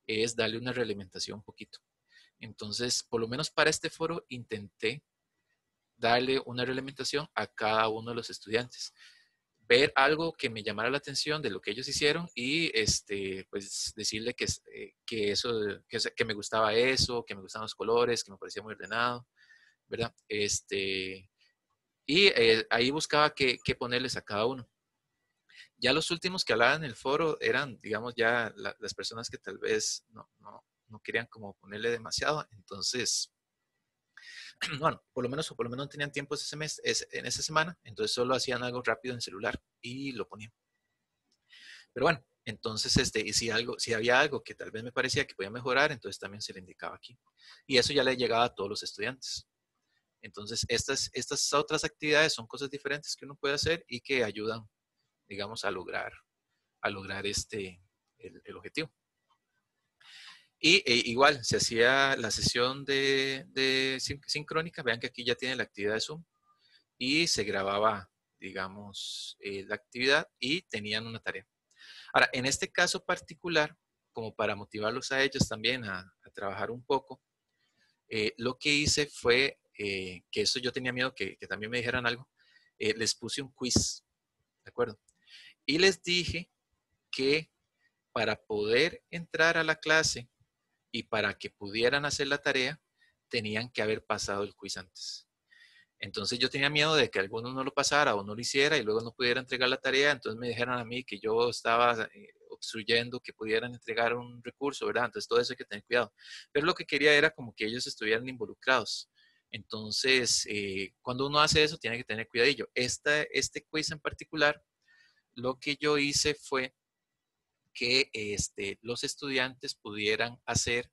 es darle una realimentación un poquito. Entonces, por lo menos para este foro, intenté darle una realimentación a cada uno de los estudiantes. Ver algo que me llamara la atención de lo que ellos hicieron y pues decirle que me gustaba eso, que me gustaban los colores, que me parecía muy ordenado, ¿verdad? Y ahí buscaba qué ponerles a cada uno. Ya los últimos que hablaban en el foro eran, digamos, ya las personas que tal vez no querían como ponerle demasiado. Entonces, bueno, por lo menos no tenían tiempo ese semestre, en esa semana, entonces solo hacían algo rápido en celular y lo ponían. Pero bueno, entonces, y si había algo que tal vez me parecía que podía mejorar, entonces también se le indicaba aquí. Y eso ya le llegaba a todos los estudiantes. Entonces, estas otras actividades son cosas diferentes que uno puede hacer y que ayudan, digamos, a lograr el objetivo. Y igual, se hacía la sesión de sincrónica. Vean que aquí ya tiene la actividad de Zoom. Y se grababa, digamos, la actividad y tenían una tarea. Ahora, en este caso particular, como para motivarlos a ellos también a trabajar un poco, lo que hice fue, que eso yo tenía miedo que también me dijeran algo, les puse un quiz, ¿de acuerdo? Y les dije que para poder entrar a la clase y para que pudieran hacer la tarea, tenían que haber pasado el quiz antes. Entonces yo tenía miedo de que alguno no lo pasara o no lo hiciera y luego no pudiera entregar la tarea, entonces me dijeron a mí que yo estaba obstruyendo que pudieran entregar un recurso, ¿verdad? Entonces todo eso hay que tener cuidado. Pero lo que quería era como que ellos estuvieran involucrados. Entonces, cuando uno hace eso, tiene que tener cuidadillo. Este quiz en particular, lo que yo hice fue que los estudiantes pudieran hacer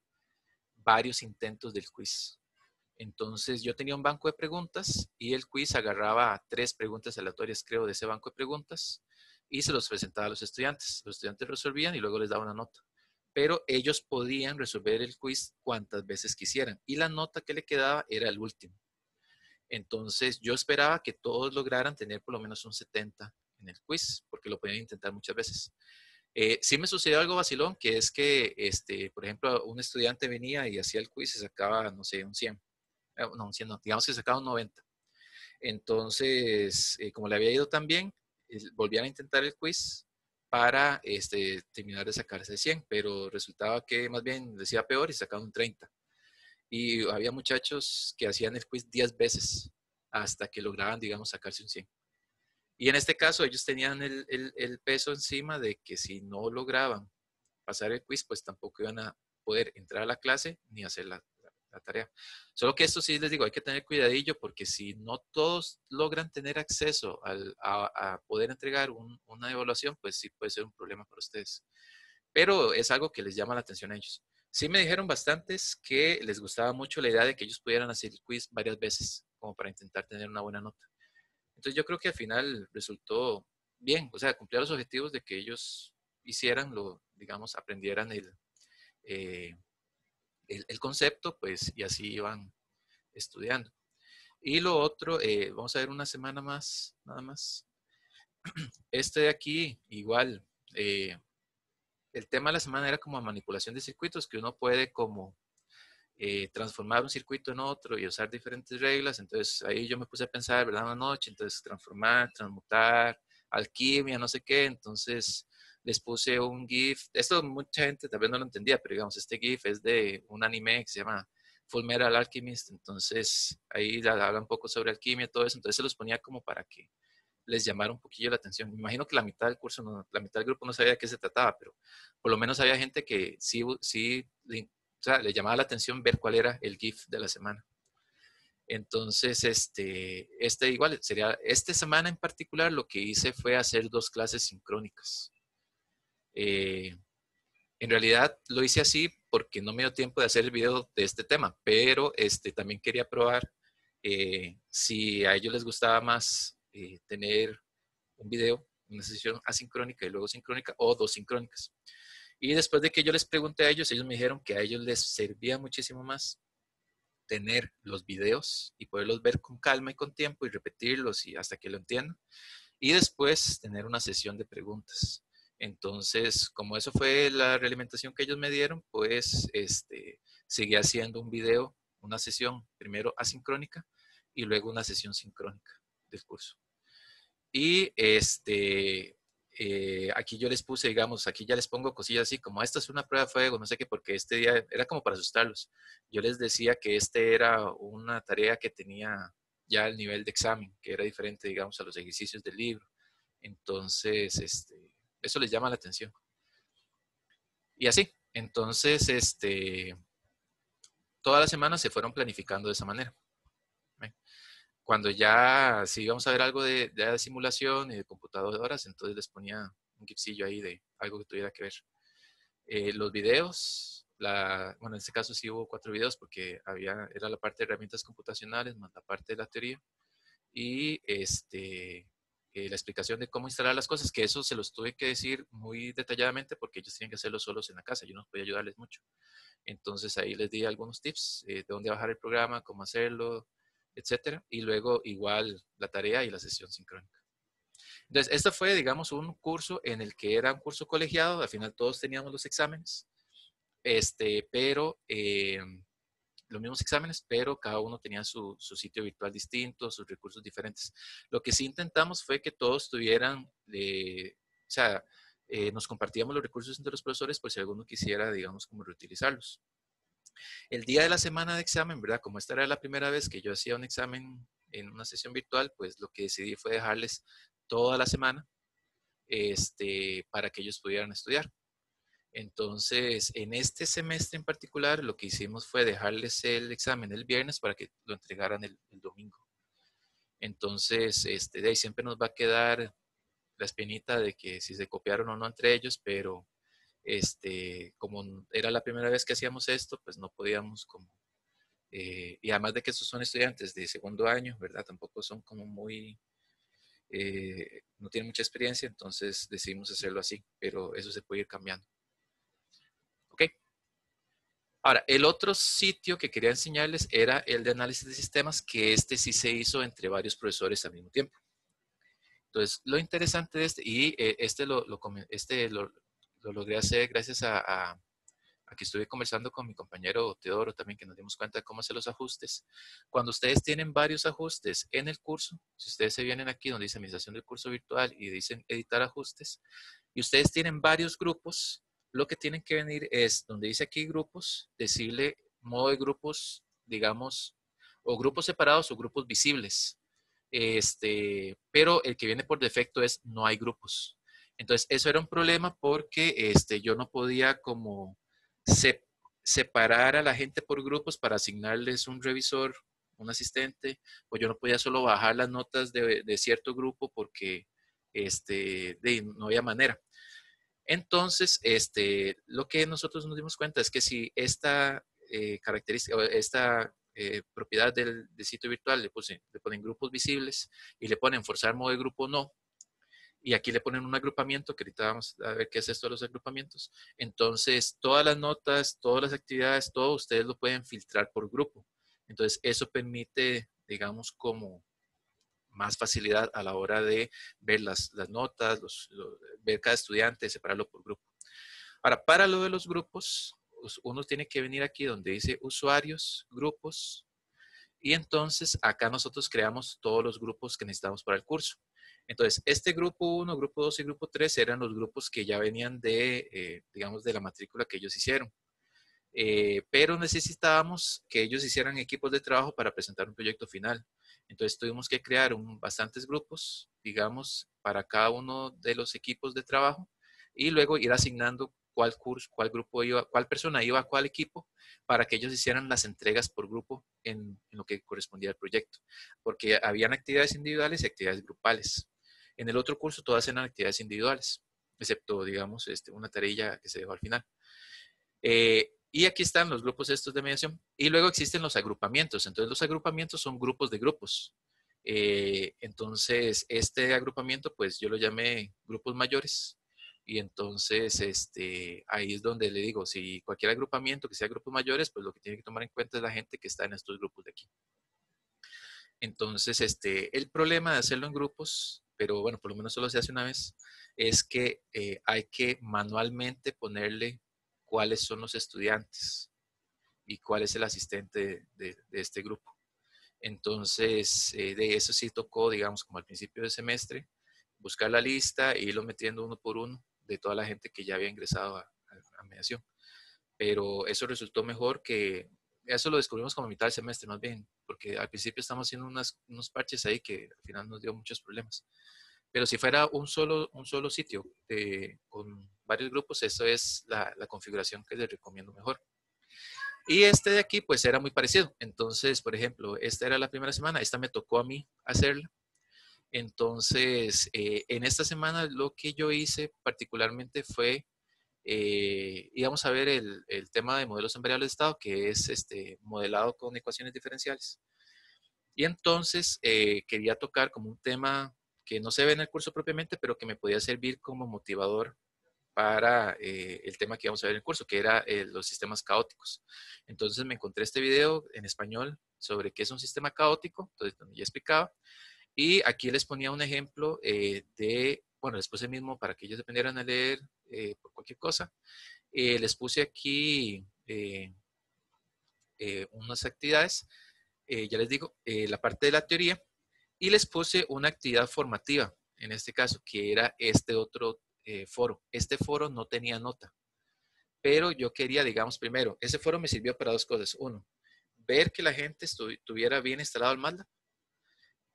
varios intentos del quiz. Entonces yo tenía un banco de preguntas y el quiz agarraba 3 preguntas aleatorias, creo, de ese banco de preguntas y se los presentaba a los estudiantes. Los estudiantes resolvían y luego les daba una nota. Pero ellos podían resolver el quiz cuantas veces quisieran y la nota que le quedaba era el último. Entonces yo esperaba que todos lograran tener por lo menos un 70 en el quiz, porque lo podían intentar muchas veces. Sí me sucedió algo vacilón, que es que, por ejemplo, un estudiante venía y hacía el quiz y sacaba, no sé, un 100. No, un 100 no, digamos que sacaba un 90. Entonces, como le había ido tan bien, volvían a intentar el quiz para terminar de sacarse 100, pero resultaba que más bien les iba peor y sacaban un 30. Y había muchachos que hacían el quiz 10 veces hasta que lograban, digamos, sacarse un 100. Y en este caso ellos tenían el peso encima de que si no lograban pasar el quiz, pues tampoco iban a poder entrar a la clase ni hacer la tarea. Solo que esto sí les digo, hay que tener cuidadillo porque si no todos logran tener acceso a poder entregar una evaluación, pues sí puede ser un problema para ustedes. Pero es algo que les llama la atención a ellos. Sí me dijeron bastantes que les gustaba mucho la idea de que ellos pudieran hacer el quiz varias veces, como para intentar tener una buena nota. Entonces yo creo que al final resultó bien, o sea, cumplía los objetivos de que ellos hicieran digamos, aprendieran el concepto, pues, y así iban estudiando. Y lo otro, vamos a ver una semana más, nada más. Este de aquí, igual, el tema de la semana era como manipulación de circuitos, que uno puede como transformar un circuito en otro y usar diferentes reglas. Entonces ahí yo me puse a pensar, ¿verdad? Una noche, entonces transformar, transmutar, alquimia, no sé qué. Entonces les puse un GIF. Esto mucha gente tal vez no lo entendía, pero digamos, este GIF es de un anime que se llama Full Metal Alchemist. Entonces ahí habla un poco sobre alquimia y todo eso. Entonces se los ponía como para que les llamara un poquillo la atención. Me imagino que la mitad del curso, la mitad del grupo no sabía de qué se trataba, pero por lo menos había gente que sí o sea, le llamaba la atención ver cuál era el GIF de la semana. Entonces, igual sería, esta semana en particular lo que hice fue hacer 2 clases sincrónicas. En realidad lo hice así porque no me dio tiempo de hacer el video de este tema, pero también quería probar si a ellos les gustaba más tener un video, una sesión asincrónica y luego sincrónica o 2 sincrónicas. Y después de que yo les pregunté a ellos me dijeron que a ellos les servía muchísimo más tener los videos y poderlos ver con calma y con tiempo y repetirlos y hasta que lo entiendan. Y después tener una sesión de preguntas. Entonces, como eso fue la realimentación que ellos me dieron, pues seguí haciendo un video, una sesión primero asincrónica y luego una sesión sincrónica del curso. Y aquí yo les puse, digamos, aquí ya les pongo cosillas así, como esta es una prueba de fuego, no sé qué, porque este día era como para asustarlos. Yo les decía que era una tarea que tenía ya el nivel de examen, que era diferente, digamos, a los ejercicios del libro. Entonces, eso les llama la atención. Y así, entonces, todas las semanas se fueron planificando de esa manera. Cuando ya sí íbamos a ver algo de simulación y de computadoras, entonces les ponía un gifcillo ahí de algo que tuviera que ver. Los videos, bueno, en este caso sí hubo 4 videos porque era la parte de herramientas computacionales más la parte de la teoría y la explicación de cómo instalar las cosas, que eso se los tuve que decir muy detalladamente porque ellos tienen que hacerlo solos en la casa, yo no podía ayudarles mucho. Entonces ahí les di algunos tips de dónde bajar el programa, cómo hacerlo, etcétera. Y luego igual la tarea y la sesión sincrónica. Entonces, esto fue, digamos, un curso en el que era un curso colegiado. Al final todos teníamos los exámenes, pero los mismos exámenes, pero cada uno tenía su sitio virtual distinto, sus recursos diferentes. Lo que sí intentamos fue que todos tuvieran, o sea, nos compartíamos los recursos entre los profesores por si alguno quisiera, digamos, como reutilizarlos. El día de la semana de examen, ¿verdad? Como esta era la primera vez que yo hacía un examen en una sesión virtual, pues lo que decidí fue dejarles toda la semana para que ellos pudieran estudiar. Entonces, en este semestre en particular, lo que hicimos fue dejarles el examen el viernes para que lo entregaran el domingo. Entonces, de ahí siempre nos va a quedar la espinita de que si se copiaron o no entre ellos, pero como era la primera vez que hacíamos esto, pues no podíamos como, y además de que estos son estudiantes de segundo año, ¿verdad? Tampoco son como muy, no tienen mucha experiencia, entonces decidimos hacerlo así, pero eso se puede ir cambiando. ¿Ok? Ahora, el otro sitio que quería enseñarles era el de análisis de sistemas, que sí se hizo entre varios profesores al mismo tiempo. Entonces, lo interesante de y lo logré hacer gracias a aquí estuve conversando con mi compañero Teodoro también, que nos dimos cuenta de cómo hacer los ajustes. Cuando ustedes tienen varios ajustes en el curso, si ustedes se vienen aquí donde dice administración del curso virtual y dicen editar ajustes, y ustedes tienen varios grupos, lo que tienen que venir es, donde dice aquí grupos, decirle modo de grupos, digamos, o grupos separados o grupos visibles. Pero el que viene por defecto es no hay grupos. Entonces, eso era un problema porque yo no podía como separar a la gente por grupos para asignarles un revisor, un asistente, o yo no podía solo bajar las notas de cierto grupo porque no había manera. Entonces, lo que nosotros nos dimos cuenta es que si esta característica, esta propiedad del sitio virtual le ponen grupos visibles y le ponen forzar modo de grupo no, y aquí le ponen un agrupamiento, que ahorita vamos a ver qué es esto de los agrupamientos. Entonces, todas las notas, todas las actividades, todo ustedes lo pueden filtrar por grupo. Entonces, eso permite, digamos, como más facilidad a la hora de ver las notas, ver cada estudiante, separarlo por grupo. Ahora, para lo de los grupos, uno tiene que venir aquí donde dice usuarios, grupos, y entonces acá nosotros creamos todos los grupos que necesitamos para el curso. Entonces, este grupo 1, grupo 2 y grupo 3 eran los grupos que ya venían de, digamos, de la matrícula que ellos hicieron. Pero necesitábamos que ellos hicieran equipos de trabajo para presentar un proyecto final. Entonces tuvimos que crear bastantes grupos, digamos, para cada uno de los equipos de trabajo y luego ir asignando cuál curso, cuál grupo iba, cuál persona iba a cuál equipo para que ellos hicieran las entregas por grupo en lo que correspondía al proyecto. Porque habían actividades individuales y actividades grupales. En el otro curso todas eran actividades individuales, excepto, digamos, una tarea que se dejó al final. Y aquí están los grupos estos de mediación. Y luego existen los agrupamientos. Entonces los agrupamientos son grupos de grupos. Entonces este agrupamiento pues yo lo llamé grupos mayores. Y entonces ahí es donde le digo, si cualquier agrupamiento que sea grupos mayores, pues lo que tiene que tomar en cuenta es la gente que está en estos grupos de aquí. Entonces el problema de hacerlo en grupos, pero bueno, por lo menos solo se hace una vez, es que hay que manualmente ponerle cuáles son los estudiantes y cuál es el asistente de este grupo. Entonces, de eso sí tocó, digamos, como al principio del semestre, buscar la lista e irlo metiendo uno por uno de toda la gente que ya había ingresado a mediación. Pero eso resultó mejor que, eso lo descubrimos como a mitad del semestre más bien, porque al principio estamos haciendo unos parches ahí que al final nos dio muchos problemas. Pero si fuera un solo sitio con varios grupos, eso es la configuración que les recomiendo mejor. Y este de aquí, pues era muy parecido. Entonces, por ejemplo, esta era la primera semana, esta me tocó a mí hacerla. Entonces, en esta semana lo que yo hice particularmente fue, íbamos a ver el tema de modelos en variables de estado, que es modelado con ecuaciones diferenciales. Y entonces quería tocar como un tema que no se ve en el curso propiamente, pero que me podía servir como motivador para el tema que íbamos a ver en el curso, que era los sistemas caóticos. Entonces me encontré este video en español sobre qué es un sistema caótico, entonces donde ya explicaba, y aquí les ponía un ejemplo bueno, les puse el mismo para que ellos aprendieran a leer por cualquier cosa. Les puse aquí unas actividades, ya les digo, la parte de la teoría, y les puse una actividad formativa, en este caso, que era este otro foro. Este foro no tenía nota, pero yo quería, digamos, primero, ese foro me sirvió para dos cosas. Uno, ver que la gente tuviera bien instalado el MATLAB,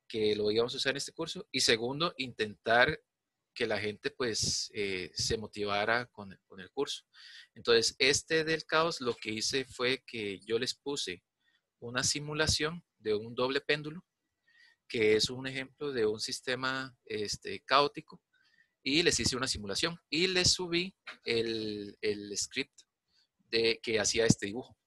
que lo íbamos a usar en este curso. Y segundo, intentar que la gente pues se motivara con el curso. Entonces, del caos, lo que hice fue que yo les puse una simulación de un doble péndulo, que es un ejemplo de un sistema caótico, y les hice una simulación y les subí el script que hacía este dibujo.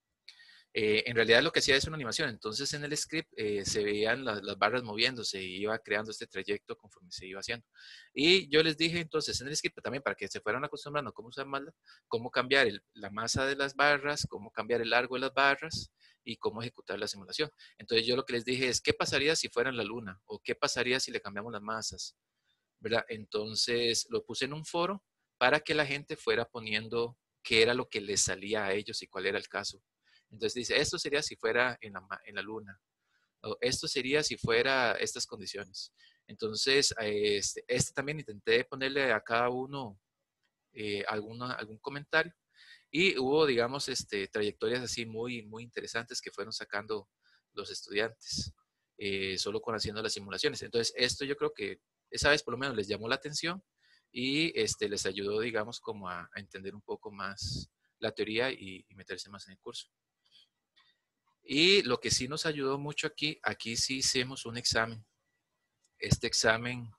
En realidad lo que hacía es una animación, entonces en el script se veían las barras moviéndose y iba creando este trayecto conforme se iba haciendo. Y yo les dije entonces en el script también para que se fueran acostumbrando a cómo usar MATLAB, cómo cambiar la masa de las barras, cómo cambiar el largo de las barras y cómo ejecutar la simulación. Entonces yo lo que les dije es, ¿qué pasaría si fueran la luna? ¿O qué pasaría si le cambiamos las masas? ¿Verdad? Entonces lo puse en un foro para que la gente fuera poniendo qué era lo que les salía a ellos y cuál era el caso. Entonces dice, esto sería si fuera en la luna, o esto sería si fuera estas condiciones. Entonces, este también intenté ponerle a cada uno algún comentario y hubo, digamos, trayectorias así muy interesantes que fueron sacando los estudiantes, solo con haciendo las simulaciones. Entonces, esto yo creo que esa vez por lo menos les llamó la atención y les ayudó, digamos, como a entender un poco más la teoría y meterse más en el curso. Y lo que sí nos ayudó mucho aquí sí hicimos un examen. Este examen,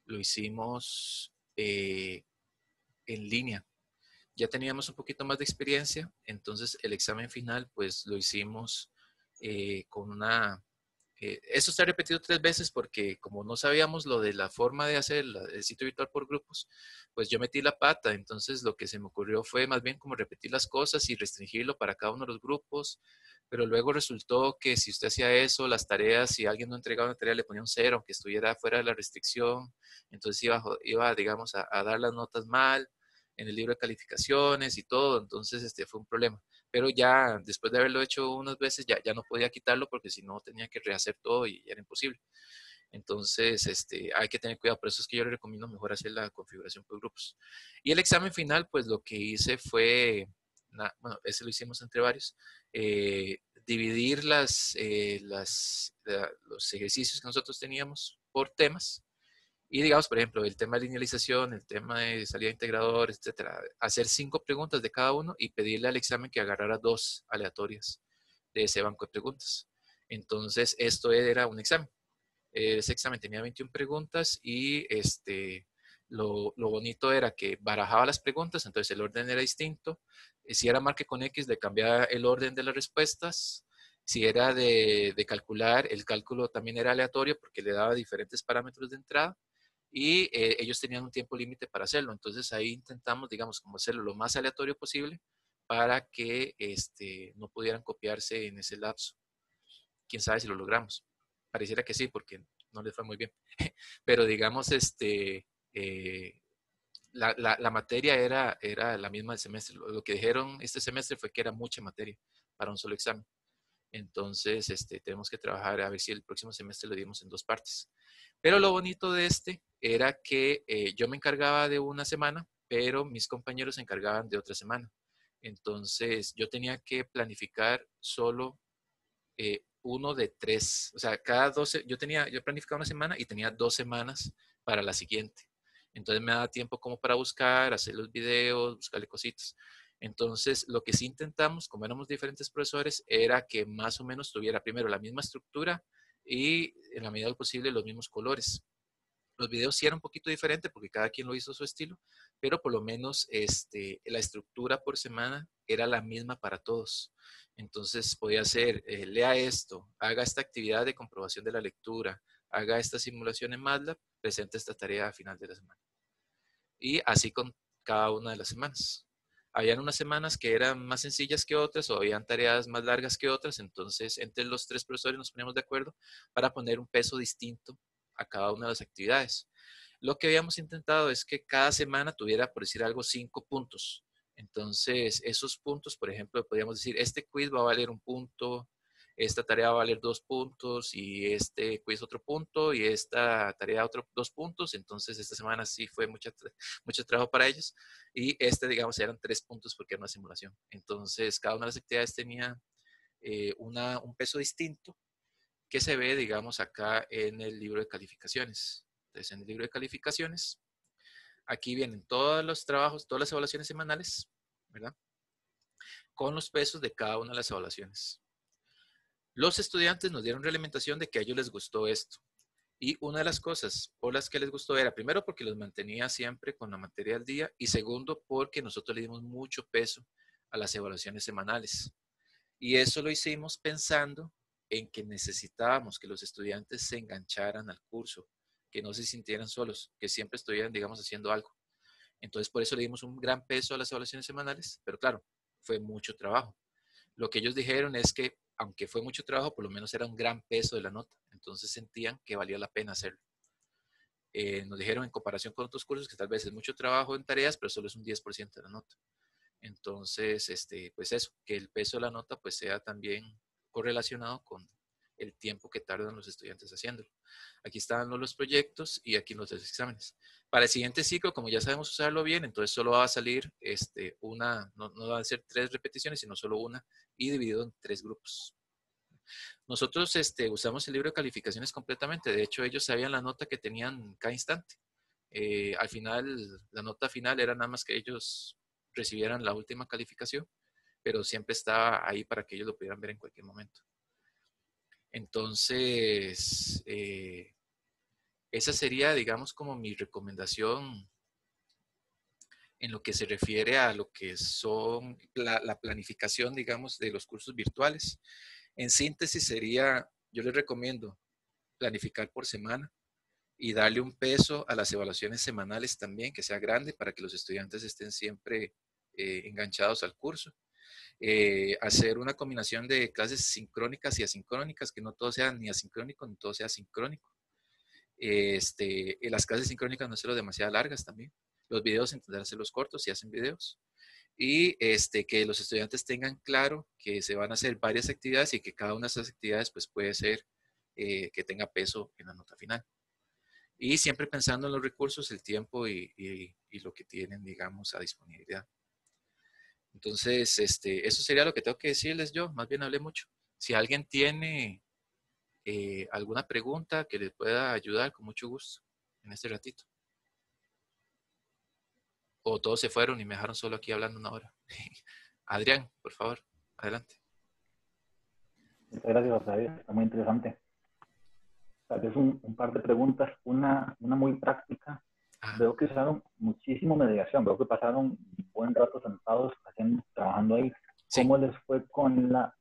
lo hicimos en línea. Ya teníamos un poquito más de experiencia, entonces el examen final pues lo hicimos con una... Esto está repetido 3 veces porque como no sabíamos lo de la forma de hacer el sitio virtual por grupos, pues yo metí la pata, entonces lo que se me ocurrió fue más bien como repetir las cosas y restringirlo para cada uno de los grupos, pero luego resultó que si usted hacía eso, las tareas, si alguien no entregaba una tarea le ponía un 0, aunque estuviera fuera de la restricción, entonces iba digamos, a dar las notas mal en el libro de calificaciones y todo, entonces fue un problema. Pero ya después de haberlo hecho unas veces, ya no podía quitarlo porque si no tenía que rehacer todo y era imposible. Entonces, hay que tener cuidado, por eso es que yo le recomiendo mejor hacer la configuración por grupos. Y el examen final, pues lo que hice fue, bueno, ese lo hicimos entre varios, dividir los ejercicios que nosotros teníamos por temas. Y digamos, por ejemplo, el tema de linealización, el tema de salida de integrador, etcétera, hacer 5 preguntas de cada uno y pedirle al examen que agarrara 2 aleatorias de ese banco de preguntas. Entonces, esto era un examen. Ese examen tenía 21 preguntas y lo bonito era que barajaba las preguntas, entonces el orden era distinto. Si era marque con X, le cambiaba el orden de las respuestas. Si era de calcular, el cálculo también era aleatorio porque le daba diferentes parámetros de entrada y ellos tenían un tiempo límite para hacerlo. Entonces ahí intentamos, digamos, como hacerlo lo más aleatorio posible para que no pudieran copiarse en ese lapso. Quién sabe si lo logramos. Pareciera que sí, porque no les fue muy bien. Pero digamos, la materia era la misma del semestre. Lo que dijeron este semestre fue que era mucha materia para un solo examen. Entonces, tenemos que trabajar a ver si el próximo semestre lo dimos en 2 partes. Pero lo bonito de era que yo me encargaba de una semana, pero mis compañeros se encargaban de otra semana. Entonces, yo tenía que planificar solo uno de 3. O sea, cada 12, yo planificaba una semana y tenía 2 semanas para la siguiente. Entonces me daba tiempo como para buscar, hacer los videos, buscarle cositas. Entonces, lo que sí intentamos, como éramos diferentes profesores, era que más o menos tuviera primero la misma estructura y en la medida del posible los mismos colores. Los videos sí eran un poquito diferentes porque cada quien lo hizo a su estilo, pero por lo menos la estructura por semana era la misma para todos. Entonces podía ser, lea esto, haga esta actividad de comprobación de la lectura, haga esta simulación en MATLAB, presente esta tarea a final de la semana. Y así con cada una de las semanas. Habían unas semanas que eran más sencillas que otras o habían tareas más largas que otras, entonces entre los 3 profesores nos poníamos de acuerdo para poner un peso distinto a cada una de las actividades. Lo que habíamos intentado es que cada semana tuviera, por decir algo, 5 puntos. Entonces, esos puntos, por ejemplo, podríamos decir, este quiz va a valer 1 punto, esta tarea va a valer 2 puntos y este quiz otro punto y esta tarea otro 2 puntos. Entonces, esta semana sí fue mucho trabajo para ellos y digamos, eran 3 puntos porque era una simulación. Entonces, cada una de las actividades tenía un peso distinto que se ve, digamos, acá en el libro de calificaciones. Entonces, en el libro de calificaciones, aquí vienen todos los trabajos, todas las evaluaciones semanales, ¿verdad? Con los pesos de cada una de las evaluaciones. Los estudiantes nos dieron realimentación de que a ellos les gustó esto. Y una de las cosas por las que les gustó era, primero, porque los mantenía siempre con la materia al día y segundo, porque nosotros le dimos mucho peso a las evaluaciones semanales. Y eso lo hicimos pensando en que necesitábamos que los estudiantes se engancharan al curso, que no se sintieran solos, que siempre estuvieran, digamos, haciendo algo. Entonces, por eso le dimos un gran peso a las evaluaciones semanales, pero claro, fue mucho trabajo. Lo que ellos dijeron es que, aunque fue mucho trabajo, por lo menos era un gran peso de la nota. Entonces sentían que valía la pena hacerlo. nos dijeron en comparación con otros cursos que tal vez es mucho trabajo en tareas, pero solo es un 10% de la nota. Entonces, pues eso, que el peso de la nota pues sea también correlacionado con el tiempo que tardan los estudiantes haciéndolo. Aquí están los proyectos y aquí los exámenes. Para el siguiente ciclo, como ya sabemos usarlo bien, entonces solo va a salir no va a ser 3 repeticiones, sino solo una y dividido en 3 grupos. Nosotros usamos el libro de calificaciones completamente. De hecho, ellos sabían la nota que tenían cada instante. Al final, la nota final era nada más que ellos recibieran la última calificación, pero siempre estaba ahí para que ellos lo pudieran ver en cualquier momento. Entonces, esa sería, digamos, como mi recomendación en lo que se refiere a lo que son la planificación, digamos, de los cursos virtuales. En síntesis sería, yo les recomiendo planificar por semana y darle un peso a las evaluaciones semanales también, que sea grande para que los estudiantes estén siempre enganchados al curso. Hacer una combinación de clases sincrónicas y asincrónicas, que no todo sea ni asincrónico ni todo sea sincrónico. Las clases sincrónicas no hacerlo demasiado largas también. Los videos intentar hacerlos cortos si hacen videos. Y que los estudiantes tengan claro que se van a hacer varias actividades y que cada una de esas actividades pues puede ser que tenga peso en la nota final. Y siempre pensando en los recursos, el tiempo y lo que tienen, digamos, a disponibilidad. Entonces, eso sería lo que tengo que decirles yo. Más bien hablé mucho. Si alguien tiene alguna pregunta que les pueda ayudar, con mucho gusto, en este ratito. O todos se fueron y me dejaron solo aquí hablando una hora. Adrián, por favor, adelante. Muchas gracias, David. Está muy interesante. Tal vez un par de preguntas. Una muy práctica. Veo que usaron muchísimo mediación. Veo que pasaron un buen rato sentados trabajando ahí. Sí. ¿Cómo les fue con la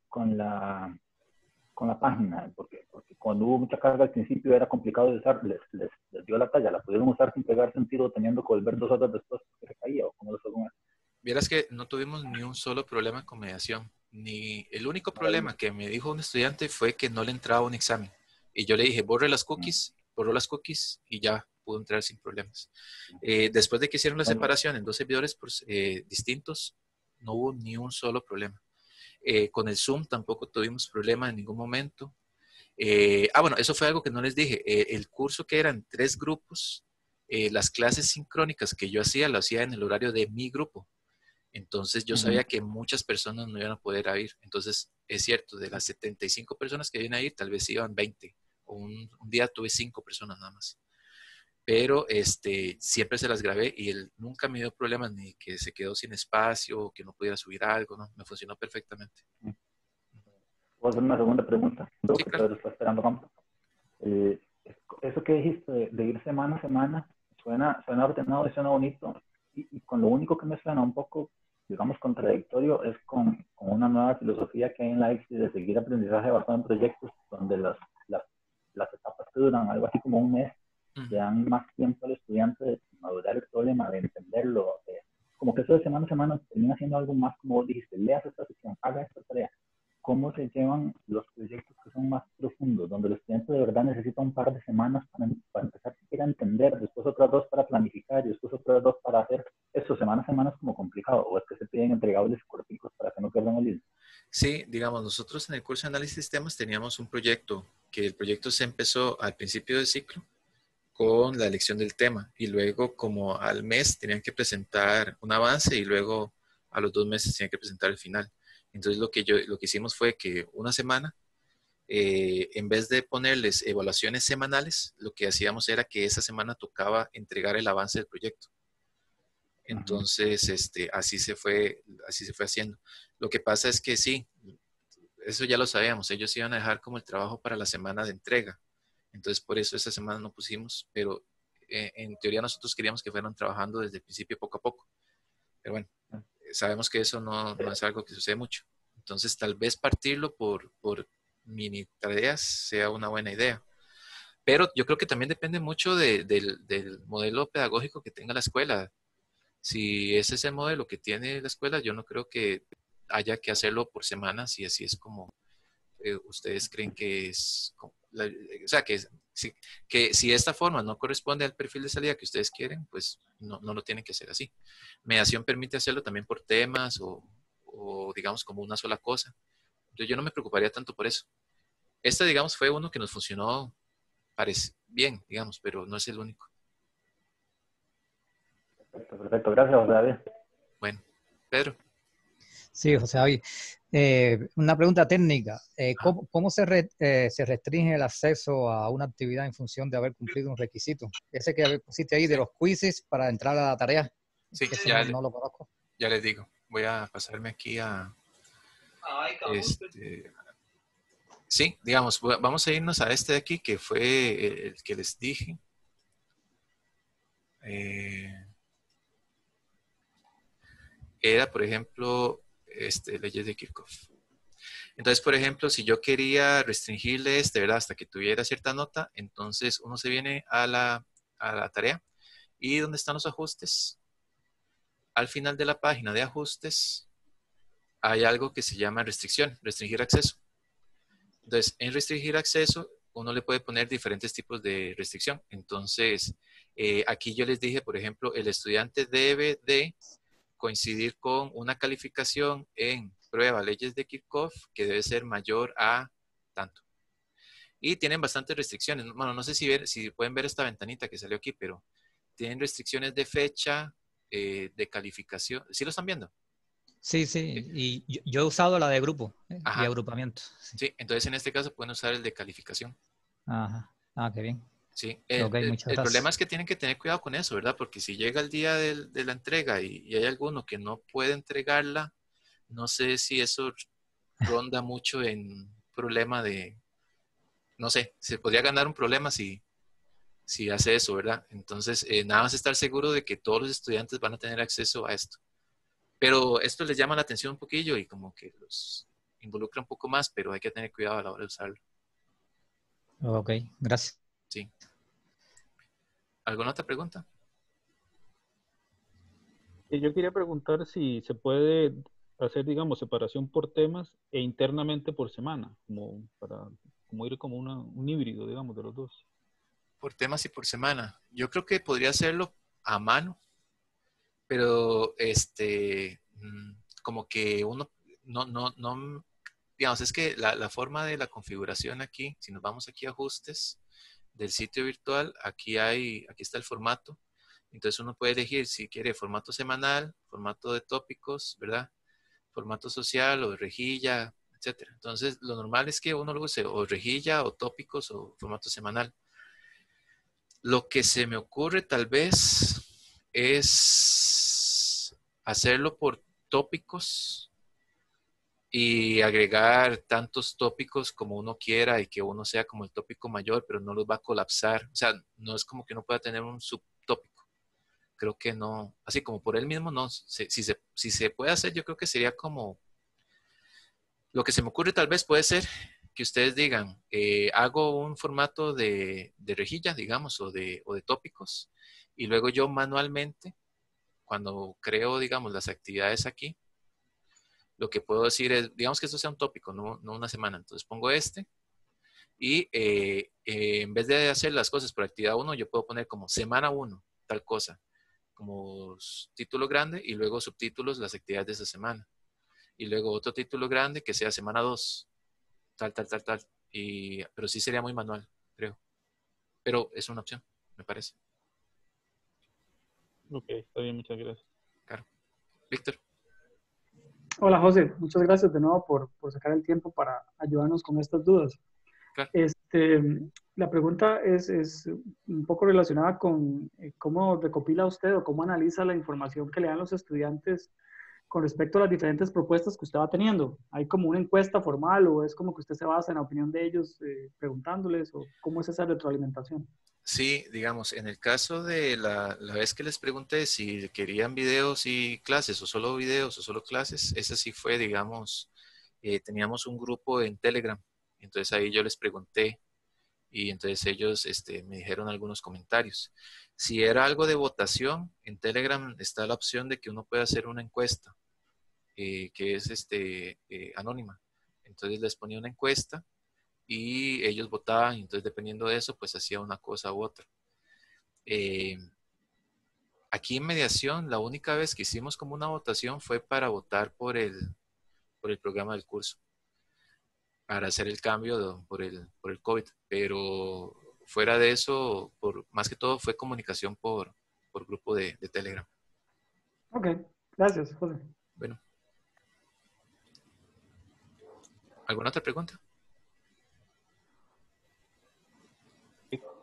página? Porque cuando hubo mucha carga al principio era complicado de usar. Les dio la talla. ¿La pudieron usar sin pegar sentido, teniendo que volver 2 horas después que se caía? ¿O cómo les fue con eso? Vieras que no tuvimos ni un solo problema con mediación. El único problema que me dijo un estudiante fue que no le entraba un examen. Y yo le dije, borró las cookies y ya pudo entrar sin problemas. Después de que hicieron la separación en 2 servidores distintos, no hubo ni un solo problema. Con el Zoom tampoco tuvimos problema en ningún momento. Bueno, eso fue algo que no les dije. El curso que eran 3 grupos, las clases sincrónicas que yo hacía, lo hacía en el horario de mi grupo. Entonces yo sabía que muchas personas no iban a poder ir. Entonces es cierto, de las 75 personas que iban a ir, tal vez iban 20. O un día tuve 5 personas nada más. Pero siempre se las grabé y él nunca me dio problemas ni que se quedó sin espacio o que no pudiera subir algo, ¿no? Me funcionó perfectamente. Voy a hacer una segunda pregunta. Sí, claro. Está esperando campo. Eso que dijiste de ir semana a semana suena ordenado y suena bonito. Y con lo único que me suena un poco, digamos, contradictorio es con una nueva filosofía que hay en la EXI de seguir aprendizaje basado en proyectos donde las etapas que duran algo así como un mes le dan más tiempo al estudiante de madurar el problema, de entenderlo. Como que eso de semana a semana termina siendo algo más, como vos dijiste, leas esta sección, haga esta tarea. ¿Cómo se llevan los proyectos que son más profundos, donde el estudiante de verdad necesita un par de semanas para empezar a entender, después otras 2 para planificar y después otras 2 para hacer eso? Semana a semana es como complicado, o es que se piden entregables corticos para que no pierdan el hilo. Sí, digamos, nosotros en el curso de análisis de sistemas teníamos un proyecto, que el proyecto se empezó al principio del ciclo con la elección del tema y luego como al mes tenían que presentar un avance y luego a los 2 meses tenían que presentar el final. Entonces lo que hicimos fue que una semana, en vez de ponerles evaluaciones semanales, lo que hacíamos era que esa semana tocaba entregar el avance del proyecto. Entonces, así se fue haciendo. Lo que pasa es que sí, eso ya lo sabíamos, ellos iban a dejar como el trabajo para la semana de entrega. Entonces, por eso esa semana no pusimos, pero en teoría nosotros queríamos que fueran trabajando desde el principio poco a poco. Pero bueno, sabemos que eso no es algo que sucede mucho. Entonces, tal vez partirlo por mini tareas sea una buena idea. Pero yo creo que también depende mucho del modelo pedagógico que tenga la escuela. Si ese es el modelo que tiene la escuela, yo no creo que haya que hacerlo por semanas y así es como ustedes creen que es. O sea, que Sí, que si esta forma no corresponde al perfil de salida que ustedes quieren, pues no lo tienen que hacer así. Mediación permite hacerlo también por temas o digamos como una sola cosa. Entonces yo no me preocuparía tanto por eso. Este, digamos, fue uno que nos funcionó parece bien, digamos, pero no es el único. Perfecto, perfecto. Gracias, José David. Bueno, Pedro. Sí, José David. Una pregunta técnica. ¿Cómo se restringe el acceso a una actividad en función de haber cumplido un requisito? Ese que pusiste ahí de los quizzes para entrar a la tarea. Sí, Ese ya, no lo conozco. ya les digo. Voy a pasarme aquí a... sí, digamos, vamos a irnos a este de aquí, que fue el que les dije. Era, por ejemplo, leyes de Kirchhoff. Entonces, por ejemplo, si yo quería restringirle ¿verdad? Hasta que tuviera cierta nota, entonces uno se viene a la tarea y ¿dónde están los ajustes? Al final de la página de ajustes hay algo que se llama restricción, restringir acceso. Entonces, en restringir acceso, uno le puede poner diferentes tipos de restricción. Entonces, aquí yo les dije, por ejemplo, el estudiante debe de coincidir con una calificación en prueba leyes de Kirchhoff que debe ser mayor a tanto. Y tienen bastantes restricciones. Bueno, no sé si pueden ver esta ventanita que salió aquí, pero tienen restricciones de fecha, de calificación. ¿Sí lo están viendo? Sí, sí. Y yo he usado la de grupo y Ajá. agrupamiento. Sí, entonces en este caso pueden usar el de calificación. Ajá. Ah, qué bien. Sí, Ok, muchas el problema gracias. es que tienen que tener cuidado con eso, ¿verdad? Porque si llega el día de la entrega y hay alguno que no puede entregarla, no sé si eso ronda mucho en problema de, no sé, se podría ganar un problema si hace eso, ¿verdad? Entonces, nada más estar seguro de que todos los estudiantes van a tener acceso a esto. Pero esto les llama la atención un poquillo y como que los involucra un poco más, pero hay que tener cuidado a la hora de usarlo. Ok, gracias. Sí. ¿Alguna otra pregunta? Yo quería preguntar si se puede hacer, digamos, separación por temas e internamente por semana, como ir como un híbrido, digamos, de los dos. Por temas y por semana. Yo creo que podría hacerlo a mano, pero como que uno no, digamos, es que la forma de la configuración aquí, si nos vamos aquí a ajustes del sitio virtual, aquí está el formato. Entonces uno puede elegir si quiere formato semanal, formato de tópicos, ¿verdad? Formato social o de rejilla, etcétera. Entonces lo normal es que uno lo use o rejilla o tópicos o formato semanal. Lo que se me ocurre tal vez es hacerlo por tópicos y agregar tantos tópicos como uno quiera y que uno sea como el tópico mayor, pero no los va a colapsar. O sea, no es como que uno pueda tener un subtópico. Creo que no, así como por él mismo, no. Si se puede hacer, yo creo que sería como, lo que se me ocurre tal vez puede ser que ustedes digan, hago un formato de rejilla, digamos, o de tópicos, y luego yo manualmente, cuando creo, digamos, las actividades aquí, lo que puedo decir es, digamos que esto sea un tópico, no una semana, entonces pongo y en vez de hacer las cosas por actividad 1, yo puedo poner como semana 1, tal cosa, como título grande y luego subtítulos, las actividades de esa semana. Y luego otro título grande que sea semana 2, tal. Pero sí sería muy manual, creo. Pero es una opción, me parece. Ok, está bien, muchas gracias. Claro. Víctor. Hola José, muchas gracias de nuevo por sacar el tiempo para ayudarnos con estas dudas. Claro. La pregunta es un poco relacionada con cómo recopila usted o cómo analiza la información que le dan los estudiantes con respecto a las diferentes propuestas que usted va teniendo. ¿Hay como una encuesta formal o es como que usted se basa en la opinión de ellos preguntándoles o cómo es esa retroalimentación? Sí, digamos, en el caso de la vez que les pregunté si querían videos y clases o solo videos o solo clases, esa sí fue, digamos, teníamos un grupo en Telegram. Entonces ahí yo les pregunté y entonces ellos me dijeron algunos comentarios. Si era algo de votación, en Telegram está la opción de que uno puede hacer una encuesta, que es anónima. Entonces les ponía una encuesta y ellos votaban, y entonces dependiendo de eso, pues hacía una cosa u otra. Aquí en mediación, la única vez que hicimos como una votación fue para votar por el programa del curso, para hacer el cambio por el COVID, pero fuera de eso, más que todo fue comunicación por grupo de Telegram. Ok, gracias, José. Bueno. ¿Alguna otra pregunta?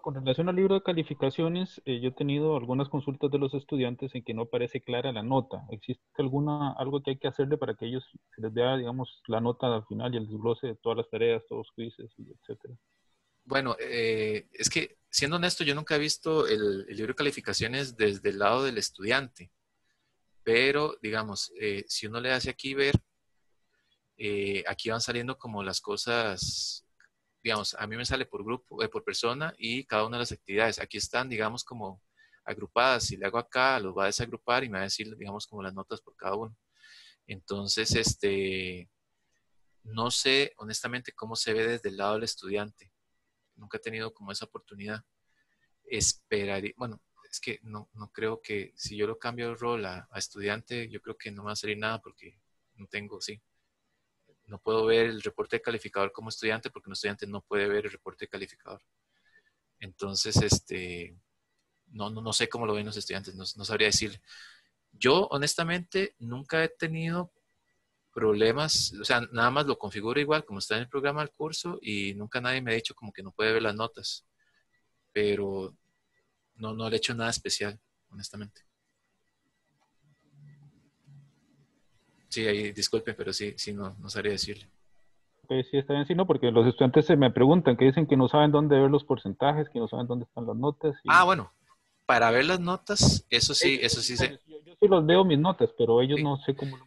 Con relación al libro de calificaciones, yo he tenido algunas consultas de los estudiantes en que no aparece clara la nota. ¿Existe algo que hay que hacerle para que ellos se les vea, digamos, la nota al final y el desglose de todas las tareas, todos los quizzes, etcétera? Bueno, es que, siendo honesto, yo nunca he visto el libro de calificaciones desde el lado del estudiante. Pero, digamos, si uno le hace aquí ver, aquí van saliendo como las cosas, digamos, a mí me sale por grupo, por persona y cada una de las actividades. Aquí están, digamos, como agrupadas. Si le hago acá, los va a desagrupar y me va a decir, digamos, como las notas por cada uno. Entonces, no sé honestamente cómo se ve desde el lado del estudiante. Nunca he tenido como esa oportunidad. Esperaría, bueno, es que no creo que si yo lo cambio de rol a estudiante, yo creo que no me va a salir nada porque no tengo, sí. No puedo ver el reporte de calificador como estudiante porque un estudiante no puede ver el reporte de calificador. Entonces, no sé cómo lo ven los estudiantes, no sabría decirle. Yo, honestamente, nunca he tenido problemas, o sea, nada más lo configuro igual como está en el programa del curso y nunca nadie me ha dicho como que no puede ver las notas, pero no le he hecho nada especial, honestamente. Sí, ahí disculpen, pero sí, no sabría decirle. Okay, sí, está bien, sí, no, porque los estudiantes se me preguntan, que dicen que no saben dónde ver los porcentajes, que no saben dónde están las notas. Y... Bueno, para ver las notas, eso sí sé. Yo sí los veo mis notas, pero ellos Sí. no sé cómo.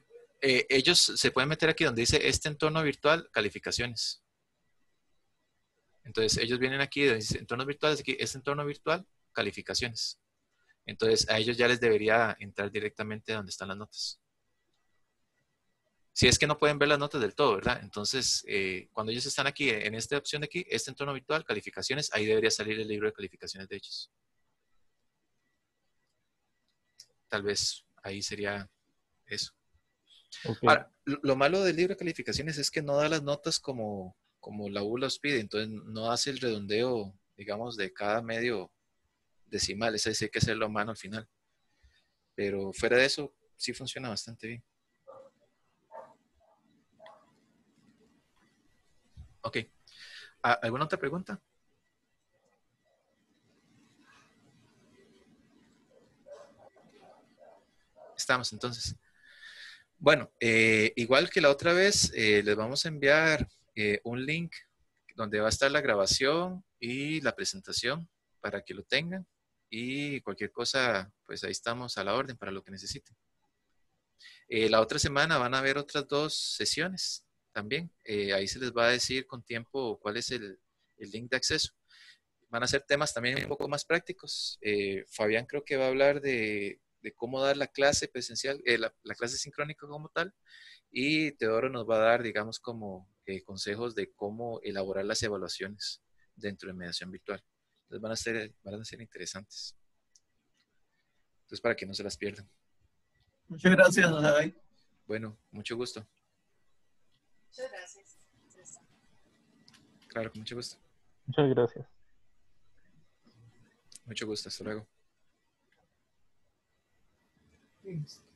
Ellos se pueden meter aquí donde dice este entorno virtual, calificaciones. Entonces, ellos vienen aquí, donde dice entornos virtuales, aquí, este entorno virtual, calificaciones. Entonces, a ellos ya les debería entrar directamente donde están las notas. Si es que no pueden ver las notas del todo, ¿verdad? Entonces, cuando ellos están aquí, en esta opción de aquí, este entorno virtual, calificaciones, ahí debería salir el libro de calificaciones de ellos. Tal vez ahí sería eso. Okay. Ahora, lo malo del libro de calificaciones es que no da las notas como la U los pide, entonces no hace el redondeo, digamos, de cada medio decimal, ese sí hay que hacerlo a mano al final. Pero fuera de eso, sí funciona bastante bien. Ok. ¿Alguna otra pregunta? Estamos entonces. Bueno, igual que la otra vez, les vamos a enviar un link donde va a estar la grabación y la presentación para que lo tengan. Y cualquier cosa, pues ahí estamos a la orden para lo que necesiten. La otra semana van a haber otras 2 sesiones también. Ahí se les va a decir con tiempo cuál es el link de acceso. Van a ser temas también un poco más prácticos. Fabián creo que va a hablar de cómo dar la clase presencial, la clase sincrónica como tal. Y Teodoro nos va a dar, digamos, como consejos de cómo elaborar las evaluaciones dentro de mediación virtual. Entonces van a ser interesantes. Entonces, para que no se las pierdan. Muchas gracias, David. Bueno, mucho gusto. Muchas gracias. Claro, con mucho gusto. Muchas gracias. Mucho gusto, hasta luego. Listo.